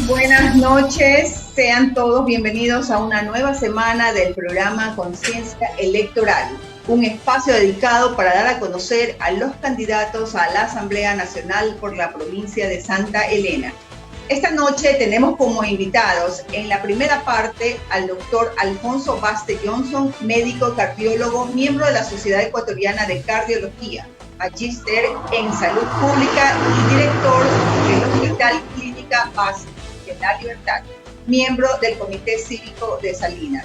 Buenas noches, sean todos bienvenidos a una nueva semana del programa Conciencia Electoral, un espacio dedicado para dar a conocer a los candidatos a la Asamblea Nacional por la provincia de Santa Elena. Esta noche tenemos como invitados en la primera parte al doctor Alfonso Baste Johnson, médico cardiólogo, miembro de la Sociedad Ecuatoriana de Cardiología, magíster en Salud Pública y director del Hospital Clínica Baste de la Libertad, miembro del Comité Cívico de Salinas.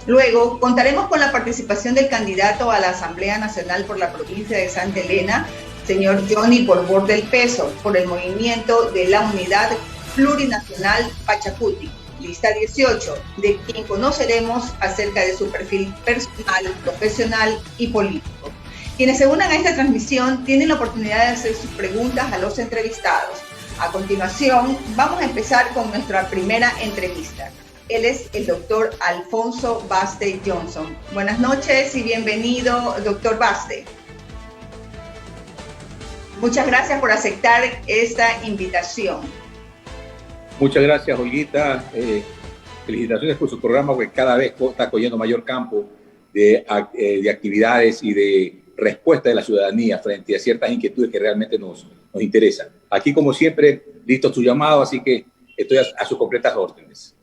Luego contaremos con la participación del candidato a la Asamblea Nacional por la provincia de Santa Elena, señor Johnny Borbor del Peso, por el movimiento de la Unidad Plurinacional Pachacuti, lista 18, de quien conoceremos acerca de su perfil personal, profesional y político. Quienes se unan a esta transmisión tienen la oportunidad de hacer sus preguntas a los entrevistados. A continuación, vamos a empezar con nuestra primera entrevista. Él es el doctor Alfonso Baste Johnson. Buenas noches y bienvenido, doctor Baste. Muchas gracias por aceptar esta invitación. Muchas gracias, Olguita. Felicitaciones por su programa, porque cada vez está cogiendo mayor campo de actividades y de respuesta de la ciudadanía frente a ciertas inquietudes que realmente nos interesan. Aquí, como siempre, listo su llamado, así que estoy a sus completas órdenes.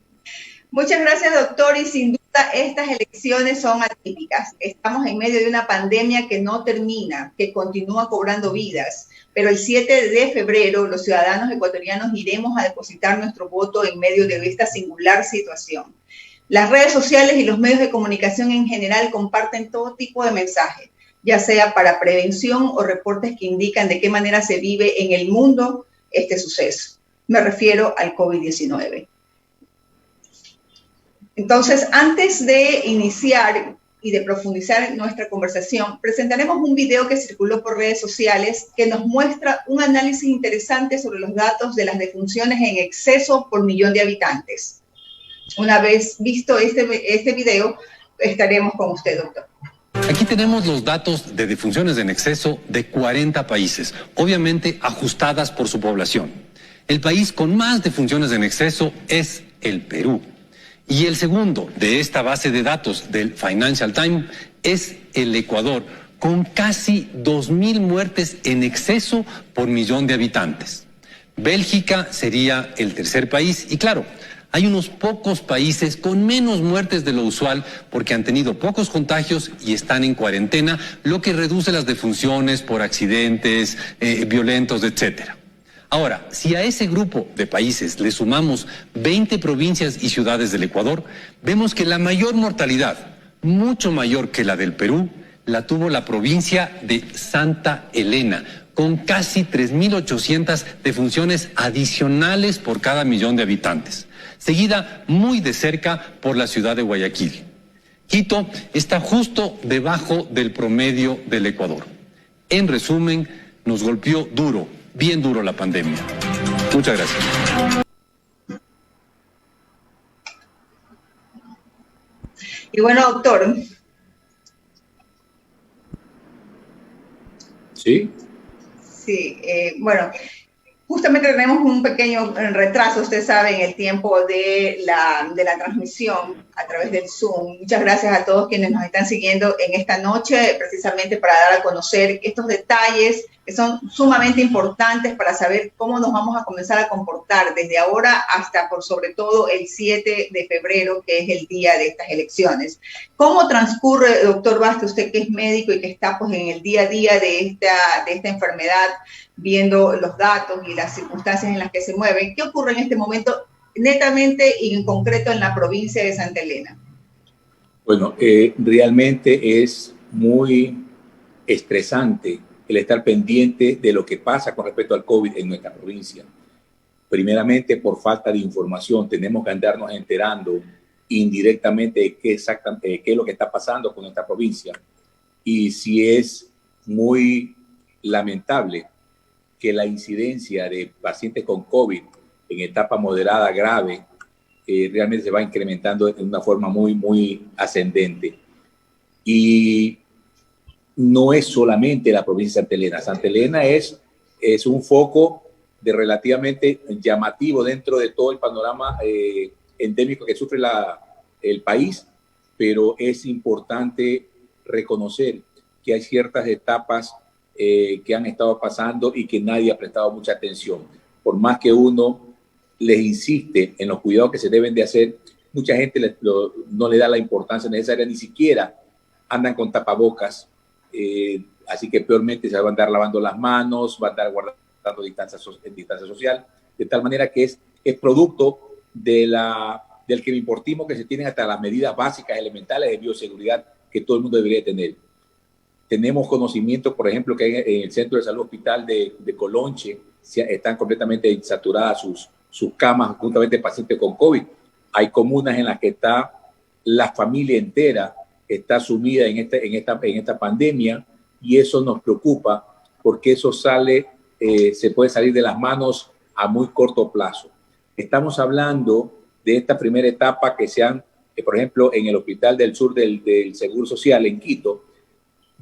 Muchas gracias, doctor, y sin duda estas elecciones son atípicas. Estamos en medio de una pandemia que no termina, que continúa cobrando vidas, pero el 7 de febrero los ciudadanos ecuatorianos iremos a depositar nuestro voto en medio de esta singular situación. Las redes sociales y los medios de comunicación en general comparten todo tipo de mensajes, ya sea para prevención o reportes que indican de qué manera se vive en el mundo este suceso. Me refiero al COVID-19. Entonces, antes de iniciar y de profundizar en nuestra conversación, presentaremos un video que circuló por redes sociales que nos muestra un análisis interesante sobre los datos de las defunciones en exceso por millón de habitantes. Una vez visto este video, estaremos con usted, doctor. Aquí tenemos los datos de defunciones en exceso de 40 países, obviamente ajustadas por su población. El país con más defunciones en exceso es el Perú. Y el segundo de esta base de datos del Financial Times es el Ecuador, con casi 2.000 muertes en exceso por millón de habitantes. Bélgica sería el tercer país y claro, hay unos pocos países con menos muertes de lo usual porque han tenido pocos contagios y están en cuarentena, lo que reduce las defunciones por accidentes violentos, etcétera. Ahora, si a ese grupo de países le sumamos 20 provincias y ciudades del Ecuador, vemos que la mayor mortalidad, mucho mayor que la del Perú, la tuvo la provincia de Santa Elena, con casi 3.800 defunciones adicionales por cada millón de habitantes, seguida muy de cerca por la ciudad de Guayaquil. Quito está justo debajo del promedio del Ecuador. En resumen, nos golpeó duro, bien duro la pandemia. Muchas gracias. Y bueno, doctor. ¿Sí? Sí, bueno, Justamente tenemos un pequeño retraso, usted sabe, en el tiempo de la transmisión a través del Zoom. Muchas gracias a todos quienes nos están siguiendo en esta noche, precisamente para dar a conocer estos detalles que son sumamente importantes para saber cómo nos vamos a comenzar a comportar desde ahora hasta, por sobre todo, el 7 de febrero, que es el día de estas elecciones. ¿Cómo transcurre, doctor Vázquez, usted que es médico y que está pues, en el día a día de esta enfermedad, viendo los datos y las circunstancias en las que se mueven? ¿Qué ocurre en este momento netamente y en concreto en la provincia de Santa Elena? Bueno, realmente es muy estresante el estar pendiente de lo que pasa con respecto al COVID en nuestra provincia. Primeramente, por falta de información, tenemos que andarnos enterando indirectamente de qué es lo que está pasando con nuestra provincia. Y si es muy lamentable que la incidencia de pacientes con COVID en etapa moderada, grave, realmente se va incrementando de una forma muy, muy ascendente. Y no es solamente la provincia de Santa Elena. Santa Elena es un foco relativamente llamativo dentro de todo el panorama endémico que sufre el país, pero es importante reconocer que hay ciertas etapas que han estado pasando y que nadie ha prestado mucha atención. Por más que uno les insiste en los cuidados que se deben de hacer, mucha gente no le da la importancia necesaria, ni siquiera andan con tapabocas, así que peormente se van a andar lavando las manos, van a andar guardando distancia social, de tal manera que es producto del quimportismo que se tienen hasta las medidas básicas, elementales de bioseguridad que todo el mundo debería tener. Tenemos conocimiento, por ejemplo, que en el Centro de Salud Hospital de Colonche están completamente saturadas sus camas juntamente pacientes con COVID. Hay comunas en las que está la familia entera, está sumida en esta pandemia, y eso nos preocupa porque eso se puede salir de las manos a muy corto plazo. Estamos hablando de esta primera etapa que por ejemplo, en el Hospital del Sur del Seguro Social en Quito,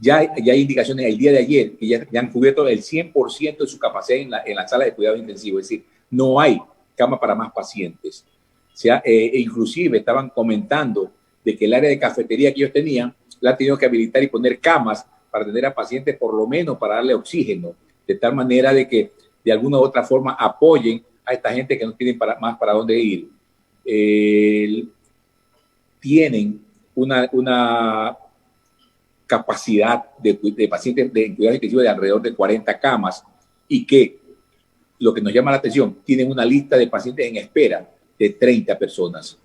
ya hay indicaciones el día de ayer que ya han cubierto el 100% de su capacidad en la sala de cuidado intensivo, es decir, no hay cama para más pacientes. Inclusive estaban comentando de que el área de cafetería que ellos tenían la han tenido que habilitar y poner camas para atender a pacientes, por lo menos para darle oxígeno, de tal manera de que de alguna u otra forma apoyen a esta gente que no tienen más para dónde ir. Tienen una capacidad de pacientes de cuidados intensivos de alrededor de 40 camas, y que lo que nos llama la atención, tienen una lista de pacientes en espera de 30 personas.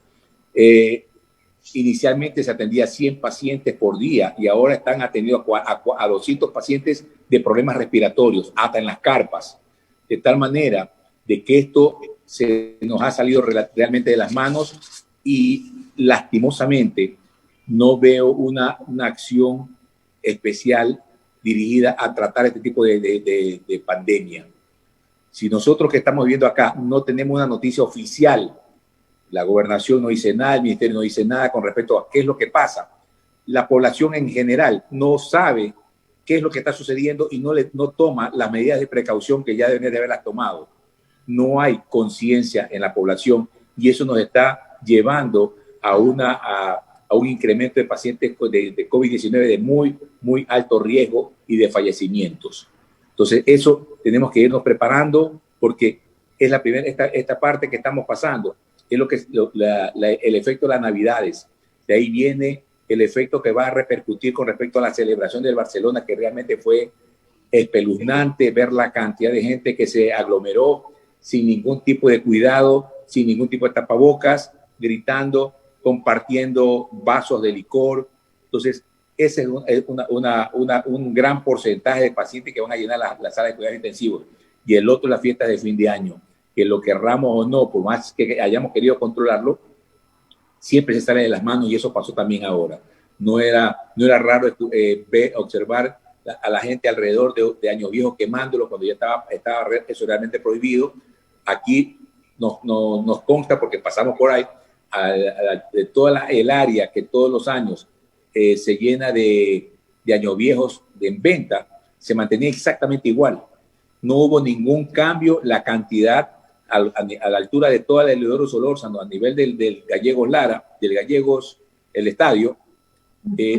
Inicialmente se atendía a 100 pacientes por día y ahora están atendiendo a 200 pacientes de problemas respiratorios, hasta en las carpas, de tal manera de que esto se nos ha salido realmente de las manos, y lastimosamente no veo una acción especial dirigida a tratar este tipo de pandemia. Si nosotros que estamos viviendo acá no tenemos una noticia oficial, la gobernación no dice nada, el ministerio no dice nada con respecto a qué es lo que pasa, la población en general no sabe qué es lo que está sucediendo y no toma las medidas de precaución que ya deben de haberlas tomado. No hay conciencia en la población, y eso nos está llevando a un incremento de pacientes de COVID-19 de muy, muy alto riesgo y de fallecimientos. Entonces, eso tenemos que irnos preparando, porque es esta parte que estamos pasando. Es el efecto de las Navidades. De ahí viene el efecto que va a repercutir con respecto a la celebración del Barcelona, que realmente fue espeluznante ver la cantidad de gente que se aglomeró sin ningún tipo de cuidado, sin ningún tipo de tapabocas, gritando, compartiendo vasos de licor. Entonces, ese es un gran porcentaje de pacientes que van a llenar la sala de cuidados intensivos. Y el otro, la fiesta de fin de año, que lo querramos o no, por más que hayamos querido controlarlo, siempre se sale de las manos, y eso pasó también ahora. No era raro observar a la gente alrededor de Año Viejo quemándolo cuando ya estaba eso realmente prohibido. Aquí nos consta, porque pasamos por ahí, de toda el área que todos los años se llena de Año Viejos en venta, se mantenía exactamente igual. no hubo ningún cambio, la cantidad a la altura de toda la Eleodoro Solórzano, a nivel del Gallegos Lara, del Gallegos, el estadio,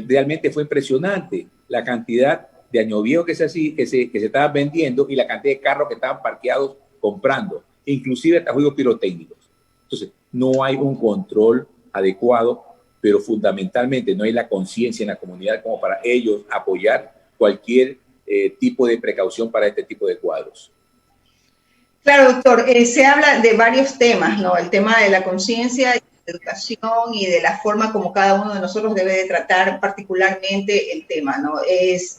realmente fue impresionante la cantidad de año viejo que se estaban vendiendo y la cantidad de carros que estaban parqueados comprando, inclusive hasta juegos pirotécnicos. Entonces, no hay un control adecuado, pero fundamentalmente no hay la conciencia en la comunidad como para ellos apoyar cualquier tipo de precaución para este tipo de cuadros. Claro, doctor, se habla de varios temas, ¿no? El tema de la conciencia, de la educación y de la forma como cada uno de nosotros debe de tratar particularmente el tema, ¿no?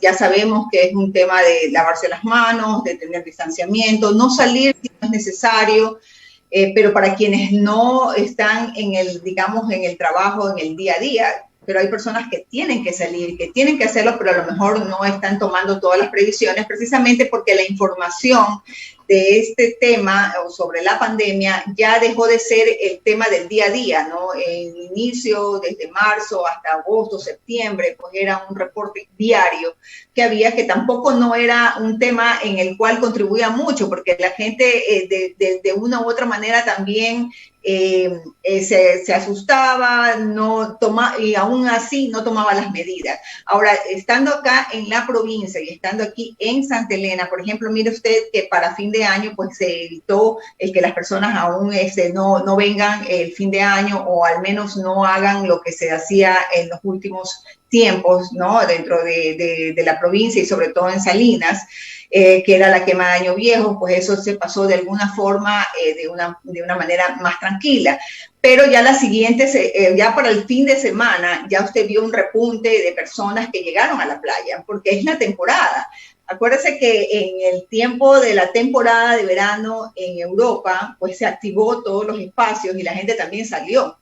Ya sabemos que es un tema de lavarse las manos, de tener distanciamiento, no salir si no es necesario, pero para quienes no están en el, digamos, en el trabajo, en el día a día, pero hay personas que tienen que salir, que tienen que hacerlo, pero a lo mejor no están tomando todas las previsiones, precisamente porque la información de este tema o sobre la pandemia ya dejó de ser el tema del día a día, ¿no? En inicio, desde marzo hasta agosto, septiembre, pues era un reporte diario que había, que tampoco no era un tema en el cual contribuía mucho, porque la gente de una u otra manera también se asustaba, y aún así no tomaba las medidas. Ahora, estando acá en la provincia y estando aquí en Santa Elena, por ejemplo, mire usted que para fin de año pues se evitó el que las personas aún no vengan el fin de año, o al menos no hagan lo que se hacía en los últimos tiempos, ¿no? Dentro de la provincia y sobre todo en Salinas, que era la quema de Año Viejo, pues eso se pasó de alguna forma, de una manera más tranquila. Pero ya la siguiente, ya para el fin de semana, ya usted vio un repunte de personas que llegaron a la playa, porque es la temporada. Acuérdese que en el tiempo de la temporada de verano en Europa, pues se activó todos los espacios y la gente también salió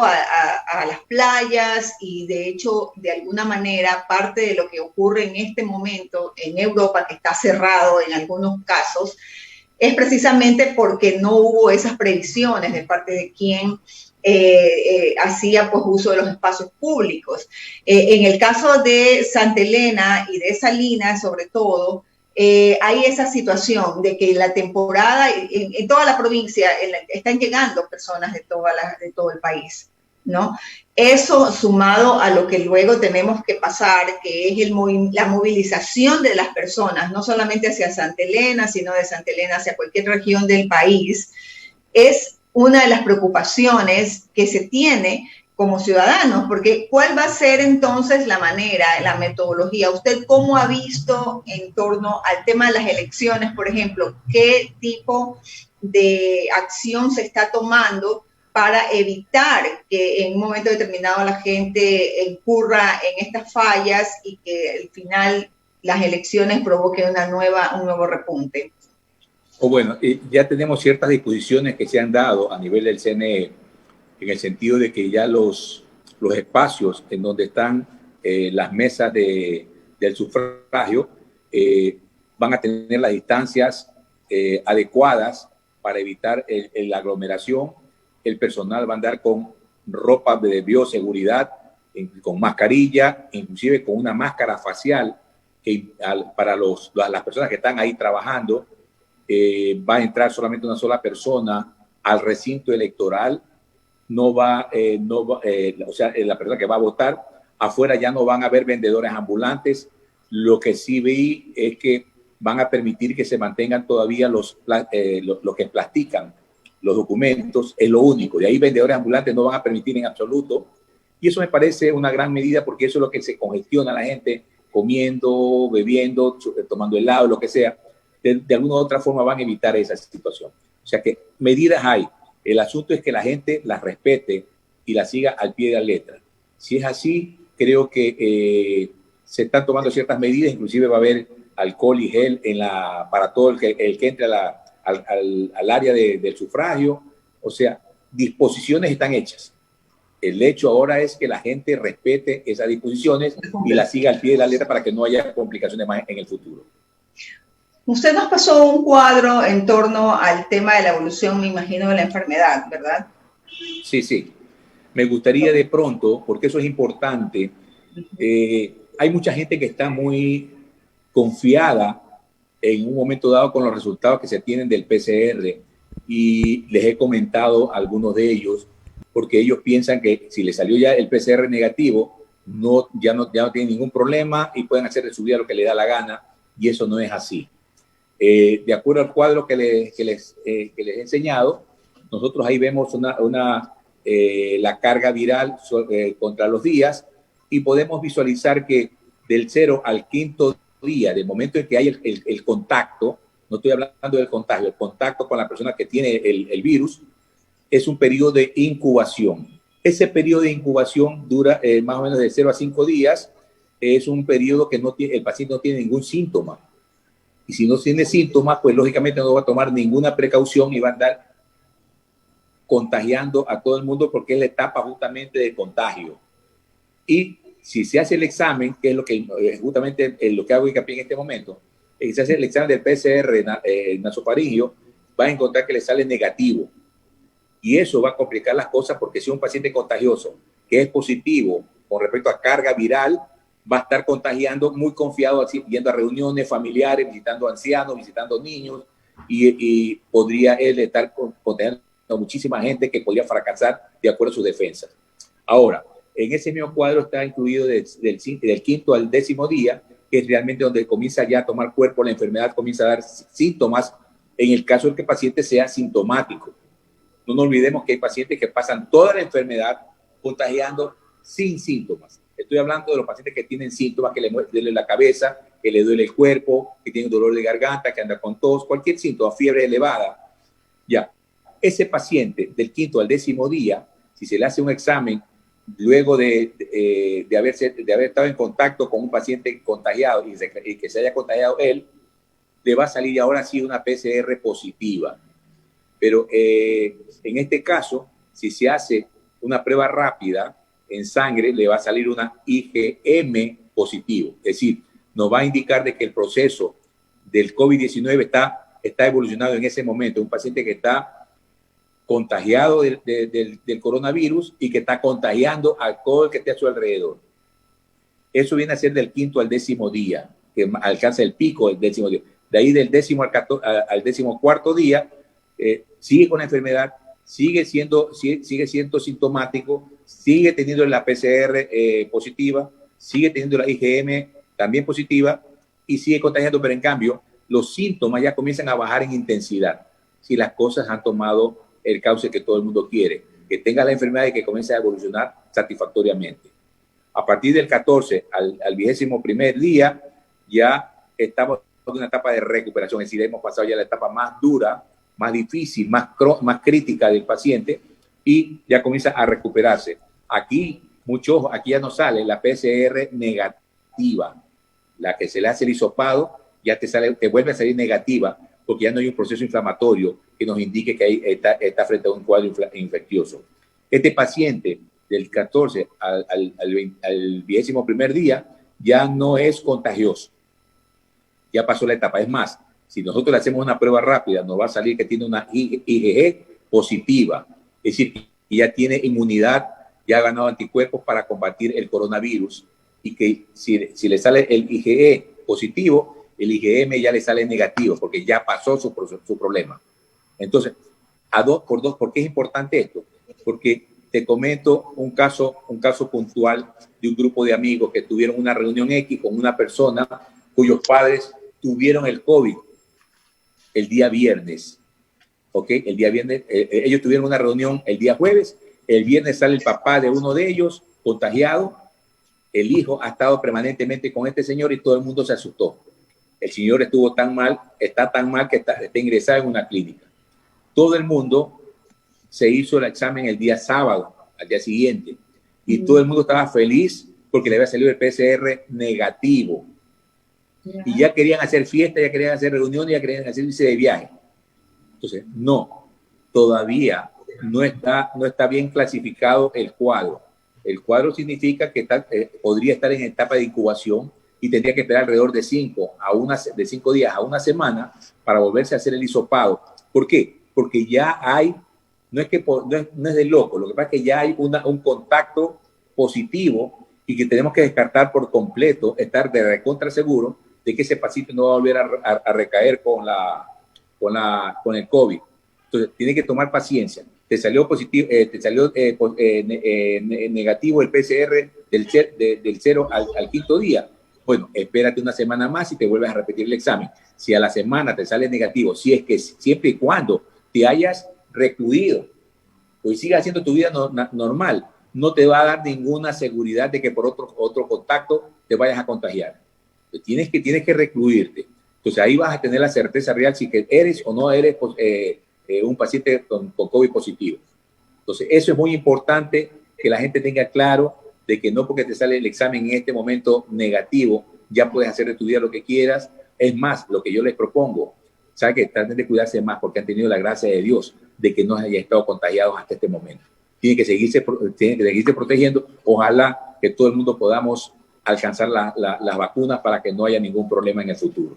a las playas, y de hecho, de alguna manera, parte de lo que ocurre en este momento en Europa, que está cerrado en algunos casos, es precisamente porque no hubo esas previsiones de parte de quien hacía pues uso de los espacios públicos. En el caso de Santa Elena y de Salinas, sobre todo, hay esa situación de que la temporada en toda la provincia están llegando personas de todo el país, ¿no? Eso sumado a lo que luego tenemos que pasar, que es la movilización de las personas, no solamente hacia Santa Elena, sino de Santa Elena hacia cualquier región del país, es una de las preocupaciones que se tiene como ciudadanos, porque ¿cuál va a ser entonces la manera, la metodología? ¿Usted cómo ha visto en torno al tema de las elecciones, por ejemplo, qué tipo de acción se está tomando para evitar que en un momento determinado la gente incurra en estas fallas y que al final las elecciones provoquen un nuevo repunte? Bueno, ya tenemos ciertas disposiciones que se han dado a nivel del CNE, en el sentido de que ya los espacios en donde están las mesas del sufragio van a tener las distancias adecuadas para evitar la aglomeración. El personal va a andar con ropa de bioseguridad, con mascarilla, inclusive con una máscara facial para las personas que están ahí trabajando. Va a entrar solamente una sola persona al recinto electoral. O sea, la persona que va a votar, afuera ya no van a haber vendedores ambulantes. Lo que sí vi es que van a permitir que se mantengan todavía los que plastican los documentos, es lo único. De ahí vendedores ambulantes no van a permitir en absoluto. Y eso me parece una gran medida, porque eso es lo que se congestiona a la gente comiendo, bebiendo, tomando helado, lo que sea. De alguna u otra forma van a evitar esa situación. O sea que medidas hay. El asunto es que la gente las respete y las siga al pie de la letra. Si es así, creo que se están tomando ciertas medidas, inclusive va a haber alcohol y gel para todo el que entre al área del sufragio. O sea, disposiciones están hechas. El hecho ahora es que la gente respete esas disposiciones y las siga al pie de la letra para que no haya complicaciones más en el futuro. Usted nos pasó un cuadro en torno al tema de la evolución, me imagino, de la enfermedad, ¿verdad? Sí. Me gustaría de pronto, porque eso es importante, hay mucha gente que está muy confiada en un momento dado con los resultados que se tienen del PCR y les he comentado algunos de ellos, porque ellos piensan que si les salió ya el PCR negativo, ya no tienen ningún problema y pueden hacer de su vida lo que les da la gana, y eso no es así. De acuerdo al cuadro que les he enseñado, nosotros ahí vemos la carga viral contra los días y podemos visualizar que del 0 al 5º día, del momento en que hay el contacto, no estoy hablando del contagio, el contacto con la persona que tiene el virus, es un periodo de incubación. Ese periodo de incubación dura más o menos de 0 a 5 días. Es un periodo que el paciente no tiene ningún síntoma. Y si no tiene síntomas, pues lógicamente no va a tomar ninguna precaución y va a andar contagiando a todo el mundo porque es la etapa justamente de contagio. Y si se hace el examen, que es lo que justamente lo que hago hincapié en este momento, si se hace el examen del PCR nasofaringeo, va a encontrar que le sale negativo. Y eso va a complicar las cosas porque si un paciente contagioso que es positivo con respecto a carga viral, va a estar contagiando muy confiado, así, yendo a reuniones familiares, visitando ancianos, visitando niños, y podría él estar contagiando a muchísima gente que podría fracasar de acuerdo a sus defensas. Ahora, en ese mismo cuadro está incluido del 5º al 10º día, que es realmente donde comienza ya a tomar cuerpo la enfermedad, comienza a dar síntomas, en el caso de que el paciente sea sintomático. No nos olvidemos que hay pacientes que pasan toda la enfermedad contagiando sin síntomas. Estoy hablando de los pacientes que tienen síntomas, que le duele la cabeza, que le duele el cuerpo, que tienen dolor de garganta, que anda con tos, cualquier síntoma, fiebre elevada. Ya, ese paciente del 5º al 10º día, si se le hace un examen luego de haber estado en contacto con un paciente contagiado y que se haya contagiado él, le va a salir ahora sí una PCR positiva. Pero en este caso, si se hace una prueba rápida en sangre, le va a salir una IgM positivo. Es decir, nos va a indicar de que el proceso del COVID-19 está evolucionado en ese momento. Un paciente que está contagiado del coronavirus y que está contagiando a todo el que esté a su alrededor. Eso viene a ser del 5º al 10º día, que alcanza el pico del 10º día. De ahí del 10º al 14º día, sigue con la enfermedad, sigue siendo sintomático, sigue teniendo la PCR positiva, sigue teniendo la IgM también positiva y sigue contagiando, pero en cambio los síntomas ya comienzan a bajar en intensidad si las cosas han tomado el cauce que todo el mundo quiere, que tenga la enfermedad y que comience a evolucionar satisfactoriamente. A partir del 14 al 21º día ya estamos en una etapa de recuperación, es decir, hemos pasado ya la etapa más dura, más difícil, más crítica del paciente y ya comienza a recuperarse. Aquí ya no sale la PCR negativa, la que se le hace el hisopado, ya te vuelve a salir negativa porque ya no hay un proceso inflamatorio que nos indique que ahí está frente a un cuadro infeccioso. Este paciente del 14 al 21º día ya no es contagioso, ya pasó la etapa. Es más, si nosotros le hacemos una prueba rápida, nos va a salir que tiene una IgG positiva, es decir, que ya tiene inmunidad, ya ha ganado anticuerpos para combatir el coronavirus y que si le sale el IgE positivo, el IgM ya le sale negativo porque ya pasó su problema. Entonces, ¿por qué es importante esto? Porque te comento un caso puntual de un grupo de amigos que tuvieron una reunión X con una persona cuyos padres tuvieron el COVID el día viernes. ¿Ok? El día viernes, ellos tuvieron una reunión el día jueves, el viernes sale el papá de uno de ellos contagiado, el hijo ha estado permanentemente con este señor y todo el mundo se asustó. El señor está tan mal que está ingresado en una clínica. Todo el mundo se hizo el examen el día sábado, al día siguiente, y todo el mundo estaba feliz porque le había salido el PCR negativo. Y ya querían hacer fiesta, ya querían hacer reuniones, ya querían irse de viaje. Entonces, no, todavía no está bien clasificado el cuadro. El cuadro significa que podría estar en etapa de incubación y tendría que esperar alrededor de 5 días a una semana para volverse a hacer el hisopado. ¿Por qué? Porque ya hay, no es de loco, lo que pasa es que ya hay un contacto positivo y que tenemos que descartar por completo, estar de recontra seguro de que ese paciente no va a volver a recaer con el COVID. Entonces, tiene que tomar paciencia. Te salió positivo, negativo el PCR del 0 al quinto día. Bueno, espérate una semana más y te vuelves a repetir el examen. Si a la semana te sale negativo, siempre y cuando te hayas recluido, pues sigas haciendo tu vida normal, no te va a dar ninguna seguridad de que por otro contacto te vayas a contagiar. Tienes que recluirte. Entonces ahí vas a tener la certeza real si que eres o no eres un paciente con COVID positivo. Entonces eso es muy importante que la gente tenga claro de que no porque te sale el examen en este momento negativo, ya puedes hacer de tu vida lo que quieras. Es más, lo que yo les propongo, ¿sabes? Que traten de cuidarse más porque han tenido la gracia de Dios de que no hayan estado contagiados hasta este momento. Tienen que seguirse protegiendo. Ojalá que todo el mundo podamos alcanzar las vacunas para que no haya ningún problema en el futuro.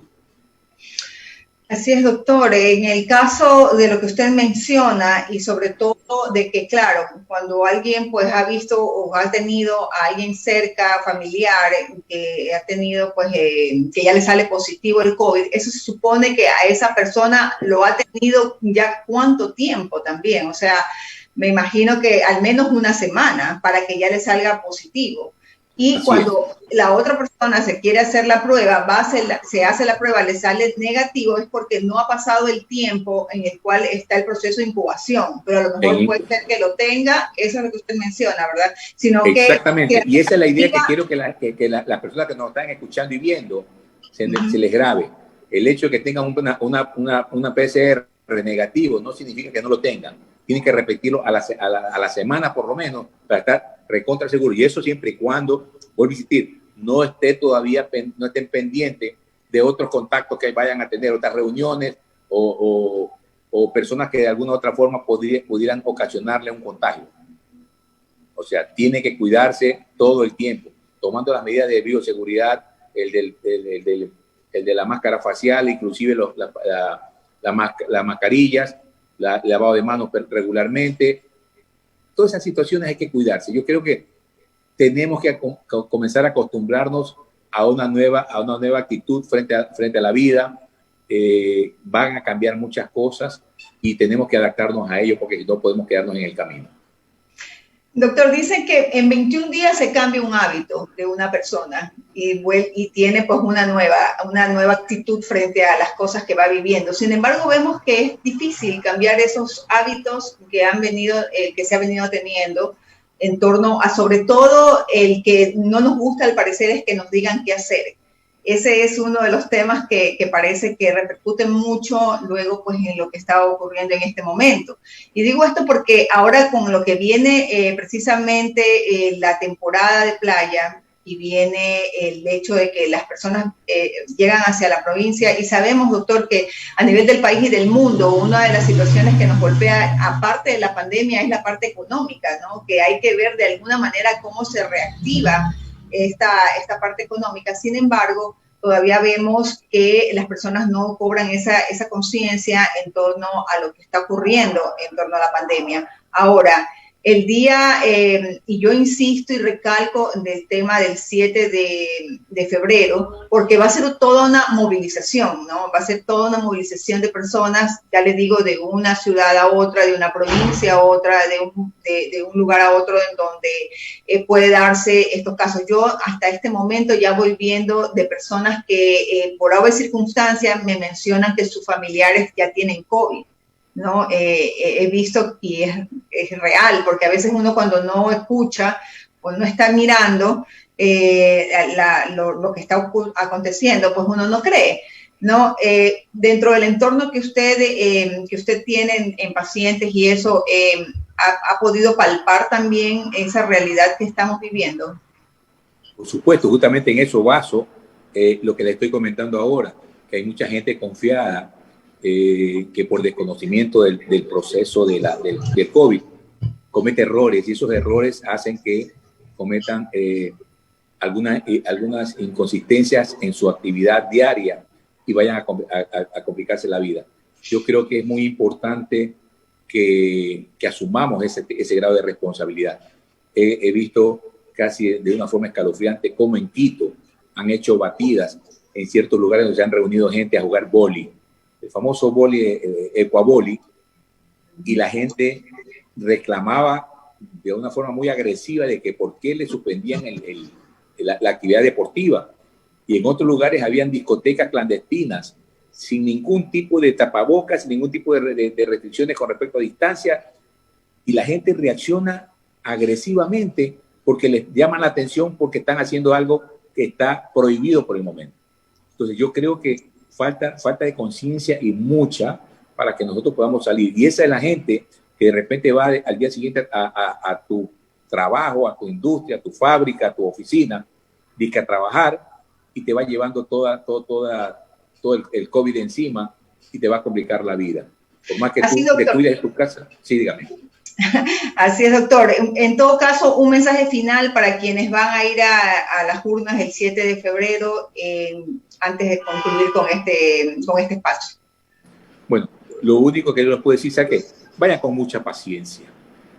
Así es, doctor. En el caso de lo que usted menciona y sobre todo de que, claro, cuando alguien pues ha visto o ha tenido a alguien cerca, familiar, que ha tenido pues que ya le sale positivo el COVID, eso se supone que a esa persona lo ha tenido ya cuánto tiempo también. O sea, me imagino que al menos una semana para que ya le salga positivo. Y Así cuando la otra persona se quiere hacer la prueba, se hace la prueba, le sale negativo, es porque no ha pasado el tiempo en el cual está el proceso de incubación. Pero a lo mejor puede ser que lo tenga, eso es lo que usted menciona, ¿verdad? Exactamente, y esa es la idea que quiero que las personas que nos están escuchando y viendo se les grabe. El hecho de que tengan una PCR negativo no significa que no lo tengan. Tienen que repetirlo a la semana por lo menos para estar recontra seguro. Y eso siempre y cuando, vuelvo a insistir, no estén pendientes de otros contactos que vayan a tener, otras reuniones o personas que de alguna u otra forma pudieran ocasionarle un contagio. O sea, tiene que cuidarse todo el tiempo, tomando las medidas de bioseguridad, el de la máscara facial, inclusive las mascarillas, lavado de manos regularmente. Todas esas situaciones hay que cuidarse. Yo creo que tenemos que comenzar a acostumbrarnos a una nueva actitud frente a la vida. Van a cambiar muchas cosas y tenemos que adaptarnos a ello porque no podemos quedarnos en el camino. Doctor, dicen que en 21 días se cambia un hábito de una persona y tiene pues una nueva actitud frente a las cosas que va viviendo. Sin embargo, vemos que es difícil cambiar esos hábitos que se ha venido teniendo en torno a, sobre todo, el que no nos gusta al parecer es que nos digan qué hacer. Ese es uno de los temas que parece que repercuten mucho luego pues en lo que está ocurriendo en este momento. Y digo esto porque ahora con lo que viene precisamente la temporada de playa y viene el hecho de que las personas llegan hacia la provincia y sabemos, doctor, que a nivel del país y del mundo una de las situaciones que nos golpea aparte de la pandemia es la parte económica, ¿no? Que hay que ver de alguna manera cómo se reactiva esta parte económica. Sin embargo, todavía vemos que las personas no cobran esa conciencia en torno a lo que está ocurriendo en torno a la pandemia. Ahora, el día, y yo insisto y recalco del tema del 7 de febrero, porque va a ser toda una movilización, ¿no? Va a ser toda una movilización de personas, ya les digo, de una ciudad a otra, de una provincia a otra, de un lugar a otro en donde puede darse estos casos. Yo hasta este momento ya voy viendo de personas que por obvias circunstancias me mencionan que sus familiares ya tienen COVID. ¿No? He visto y es real, porque a veces uno cuando no escucha o no está mirando lo que está aconteciendo, pues uno no cree, ¿no? Dentro del entorno que usted tiene en pacientes y eso, ¿ha podido palpar también esa realidad que estamos viviendo? Por supuesto, justamente en eso baso lo que le estoy comentando ahora, que hay mucha gente confiada que por desconocimiento del proceso del COVID comete errores y esos errores hacen que cometan algunas inconsistencias en su actividad diaria y vayan a complicarse la vida. Yo creo que es muy importante que asumamos ese grado de responsabilidad. He visto casi de una forma escalofriante cómo en Quito han hecho batidas en ciertos lugares donde se han reunido gente a jugar vóley, el famoso vóley, ecuavóley, y la gente reclamaba de una forma muy agresiva de que por qué le suspendían la actividad deportiva. Y en otros lugares habían discotecas clandestinas, sin ningún tipo de tapabocas, sin ningún tipo de restricciones con respecto a distancia, y la gente reacciona agresivamente porque les llaman la atención porque están haciendo algo que está prohibido por el momento. Entonces yo creo que falta de conciencia y mucha para que nosotros podamos salir. Y esa es la gente que de repente va al día siguiente a tu trabajo, a tu industria, a tu fábrica, a tu oficina, dice a trabajar, y te va llevando todo el COVID encima y te va a complicar la vida. Por más que tú te cuides de tu casa. Sí, dígame. Así es, doctor. En todo caso, un mensaje final para quienes van a ir a las urnas el 7 de febrero, antes de concluir con este espacio. Bueno, lo único que yo les puedo decir es que vayan con mucha paciencia.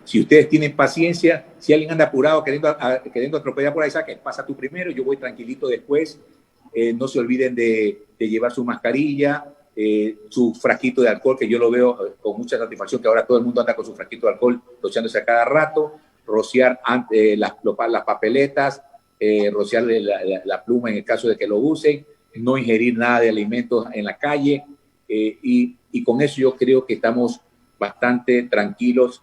Si ustedes tienen paciencia, si alguien anda apurado queriendo atropellar por ahí, saque, pasa tú primero, yo voy tranquilito después. No se olviden de llevar su mascarilla, su frasquito de alcohol, que yo lo veo con mucha satisfacción, que ahora todo el mundo anda con su frasquito de alcohol, rociándose a cada rato, rociar las papeletas, rociarle la pluma en el caso de que lo usen, no ingerir nada de alimentos en la calle, y con eso yo creo que estamos bastante tranquilos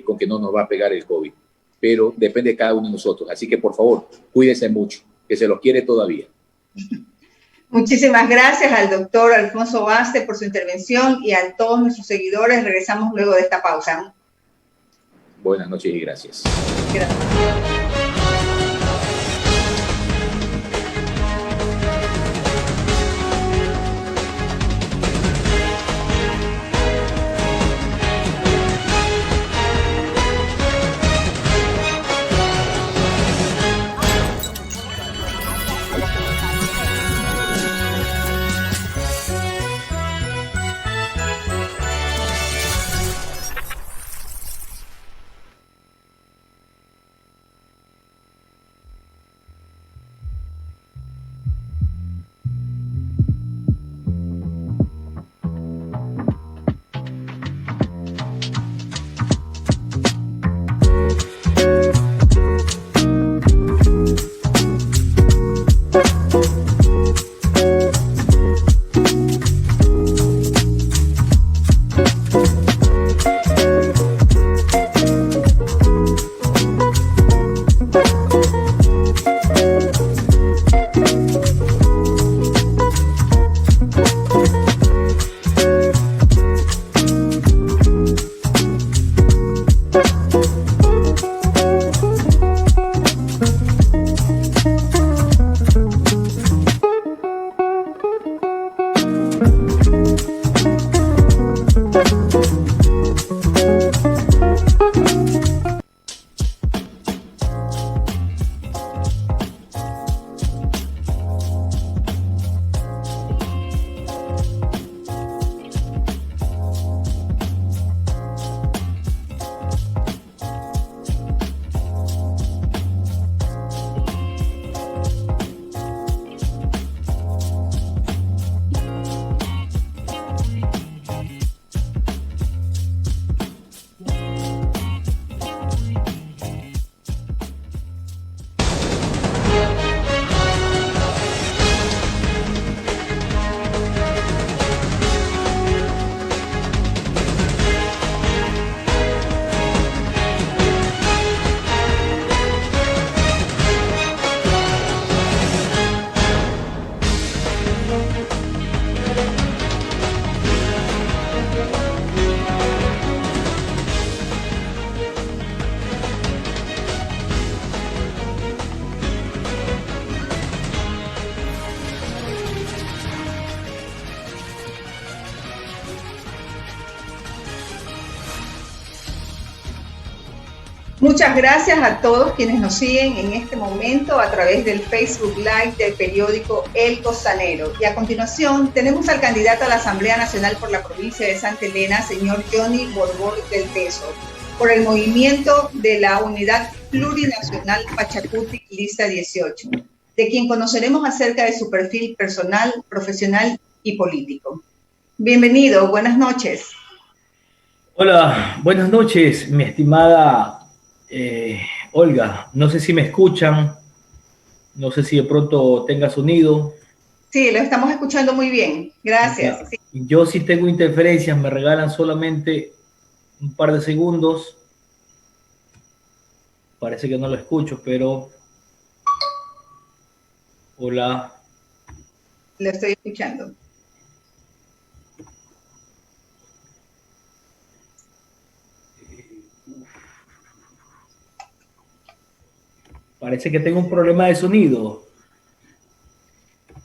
con que no nos va a pegar el COVID, pero depende de cada uno de nosotros, así que por favor, cuídense mucho, que se los quiere todavía. Muchísimas gracias al doctor Alfonso Baste por su intervención y a todos nuestros seguidores. Regresamos luego de esta pausa. Buenas noches y gracias. Gracias. Muchas gracias a todos quienes nos siguen en este momento a través del Facebook Live del periódico El Costanero. Y a continuación tenemos al candidato a la Asamblea Nacional por la provincia de Santa Elena, señor Johnny Borbor del Teso, por el movimiento de la Unidad Plurinacional Pachacutic Lista 18. de quien conoceremos acerca de su perfil personal, profesional y político. Bienvenido, buenas noches. Hola, buenas noches, mi estimada Olga. No sé si me escuchan, no sé si de pronto tenga sonido. Sí, lo estamos escuchando muy bien, gracias. Sí. Yo sí tengo interferencias, me regalan solamente un par de segundos. Parece que no lo escucho, pero... Hola. Lo estoy escuchando. Parece que tengo un problema de sonido.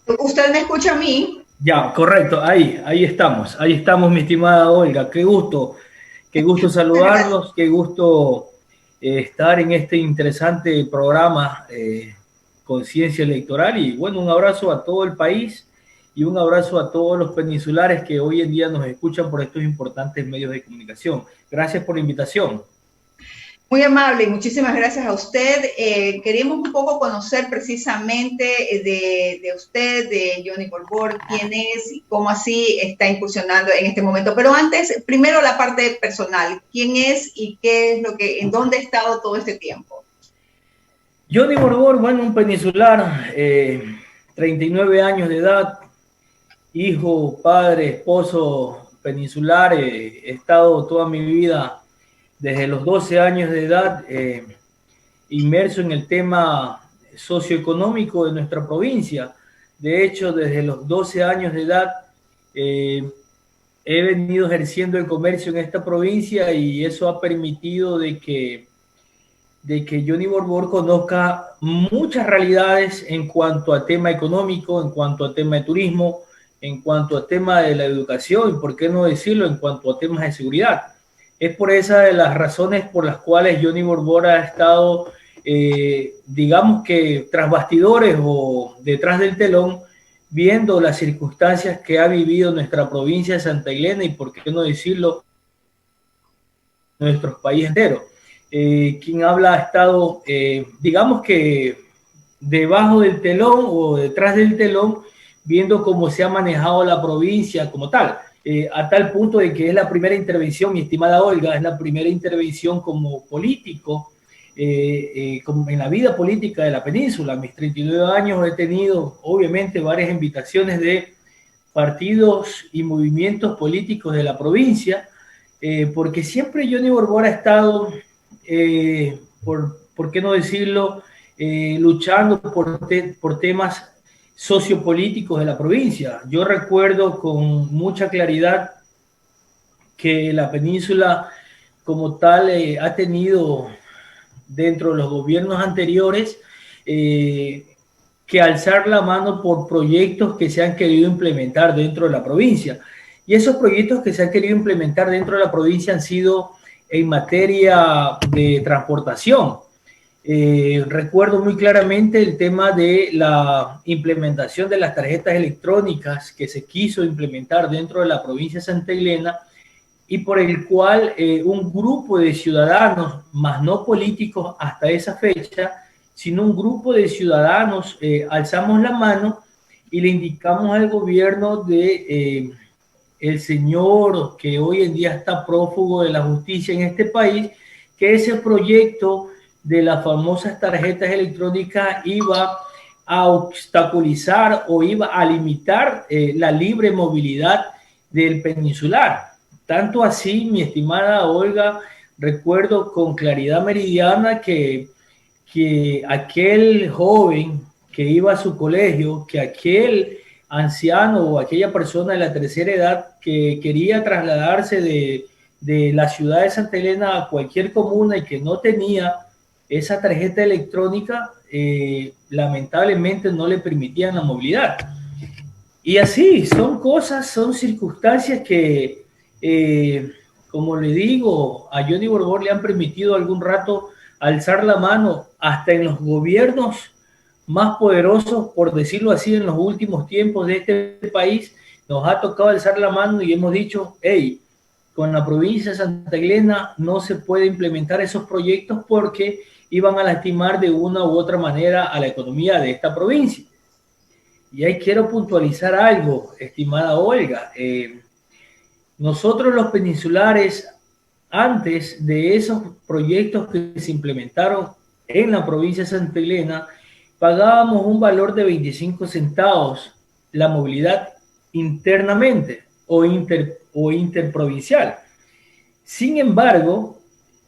¿Usted me escucha a mí? Ya, correcto, ahí estamos, mi estimada Olga. Qué gusto saludarlos, qué gusto estar en este interesante programa Conciencia Electoral. Y bueno, un abrazo a todo el país y un abrazo a todos los peninsulares que hoy en día nos escuchan por estos importantes medios de comunicación. Gracias por la invitación. Muy amable, muchísimas gracias a usted. Queríamos un poco conocer precisamente de usted, de Johnny Borbor, quién es y cómo así está incursionando en este momento. Pero antes, primero la parte personal. ¿Quién es y qué es en dónde ha estado todo este tiempo? Johnny Borbor, bueno, un peninsular, 39 años de edad, hijo, padre, esposo peninsular. He estado toda mi vida desde los 12 años de edad inmerso en el tema socioeconómico de nuestra provincia. De hecho, desde los 12 años de edad he venido ejerciendo el comercio en esta provincia y eso ha permitido de que Johnny Borbor conozca muchas realidades en cuanto a tema económico, en cuanto a tema de turismo, en cuanto a tema de la educación y, por qué no decirlo, en cuanto a temas de seguridad. Es por esa de las razones por las cuales Johnny Borbor ha estado, digamos que tras bastidores o detrás del telón, viendo las circunstancias que ha vivido nuestra provincia de Santa Elena y, por qué no decirlo, nuestro país entero. Quien habla ha estado, digamos que debajo del telón o detrás del telón, viendo cómo se ha manejado la provincia como tal. A tal punto de que es la primera intervención, mi estimada Olga, es la primera intervención como político en la vida política de la península. A mis 39 años he tenido, obviamente, varias invitaciones de partidos y movimientos políticos de la provincia, porque siempre Johnny Borbor ha estado, por qué no decirlo, luchando por temas sociopolíticos de la provincia. Yo recuerdo con mucha claridad que la península como tal ha tenido dentro de los gobiernos anteriores que alzar la mano por proyectos que se han querido implementar dentro de la provincia. Y esos proyectos que se han querido implementar dentro de la provincia han sido en materia de transportación. Recuerdo muy claramente el tema de la implementación de las tarjetas electrónicas que se quiso implementar dentro de la provincia de Santa Elena y por el cual un grupo de ciudadanos, más no políticos hasta esa fecha, sino un grupo de ciudadanos alzamos la mano y le indicamos al gobierno de el señor que hoy en día está prófugo de la justicia en este país, que ese proyecto de las famosas tarjetas electrónicas iba a obstaculizar o iba a limitar la libre movilidad del peninsular. Tanto así, mi estimada Olga, recuerdo con claridad meridiana que aquel joven que iba a su colegio, que aquel anciano o aquella persona de la tercera edad que quería trasladarse de la ciudad de Santa Elena a cualquier comuna y que no tenía esa tarjeta electrónica, lamentablemente no le permitían la movilidad. Y así, son cosas, son circunstancias que, como le digo, a Johnny Borbor le han permitido algún rato alzar la mano hasta en los gobiernos más poderosos, por decirlo así, en los últimos tiempos de este país. Nos ha tocado alzar la mano y hemos dicho, hey, con la provincia de Santa Elena no se puede implementar esos proyectos porque iban a lastimar de una u otra manera a la economía de esta provincia. Y ahí quiero puntualizar algo, estimada Olga. Nosotros los peninsulares, antes de esos proyectos que se implementaron en la provincia de Santa Elena, pagábamos un valor de 25 centavos la movilidad internamente o interprovincial. Sin embargo,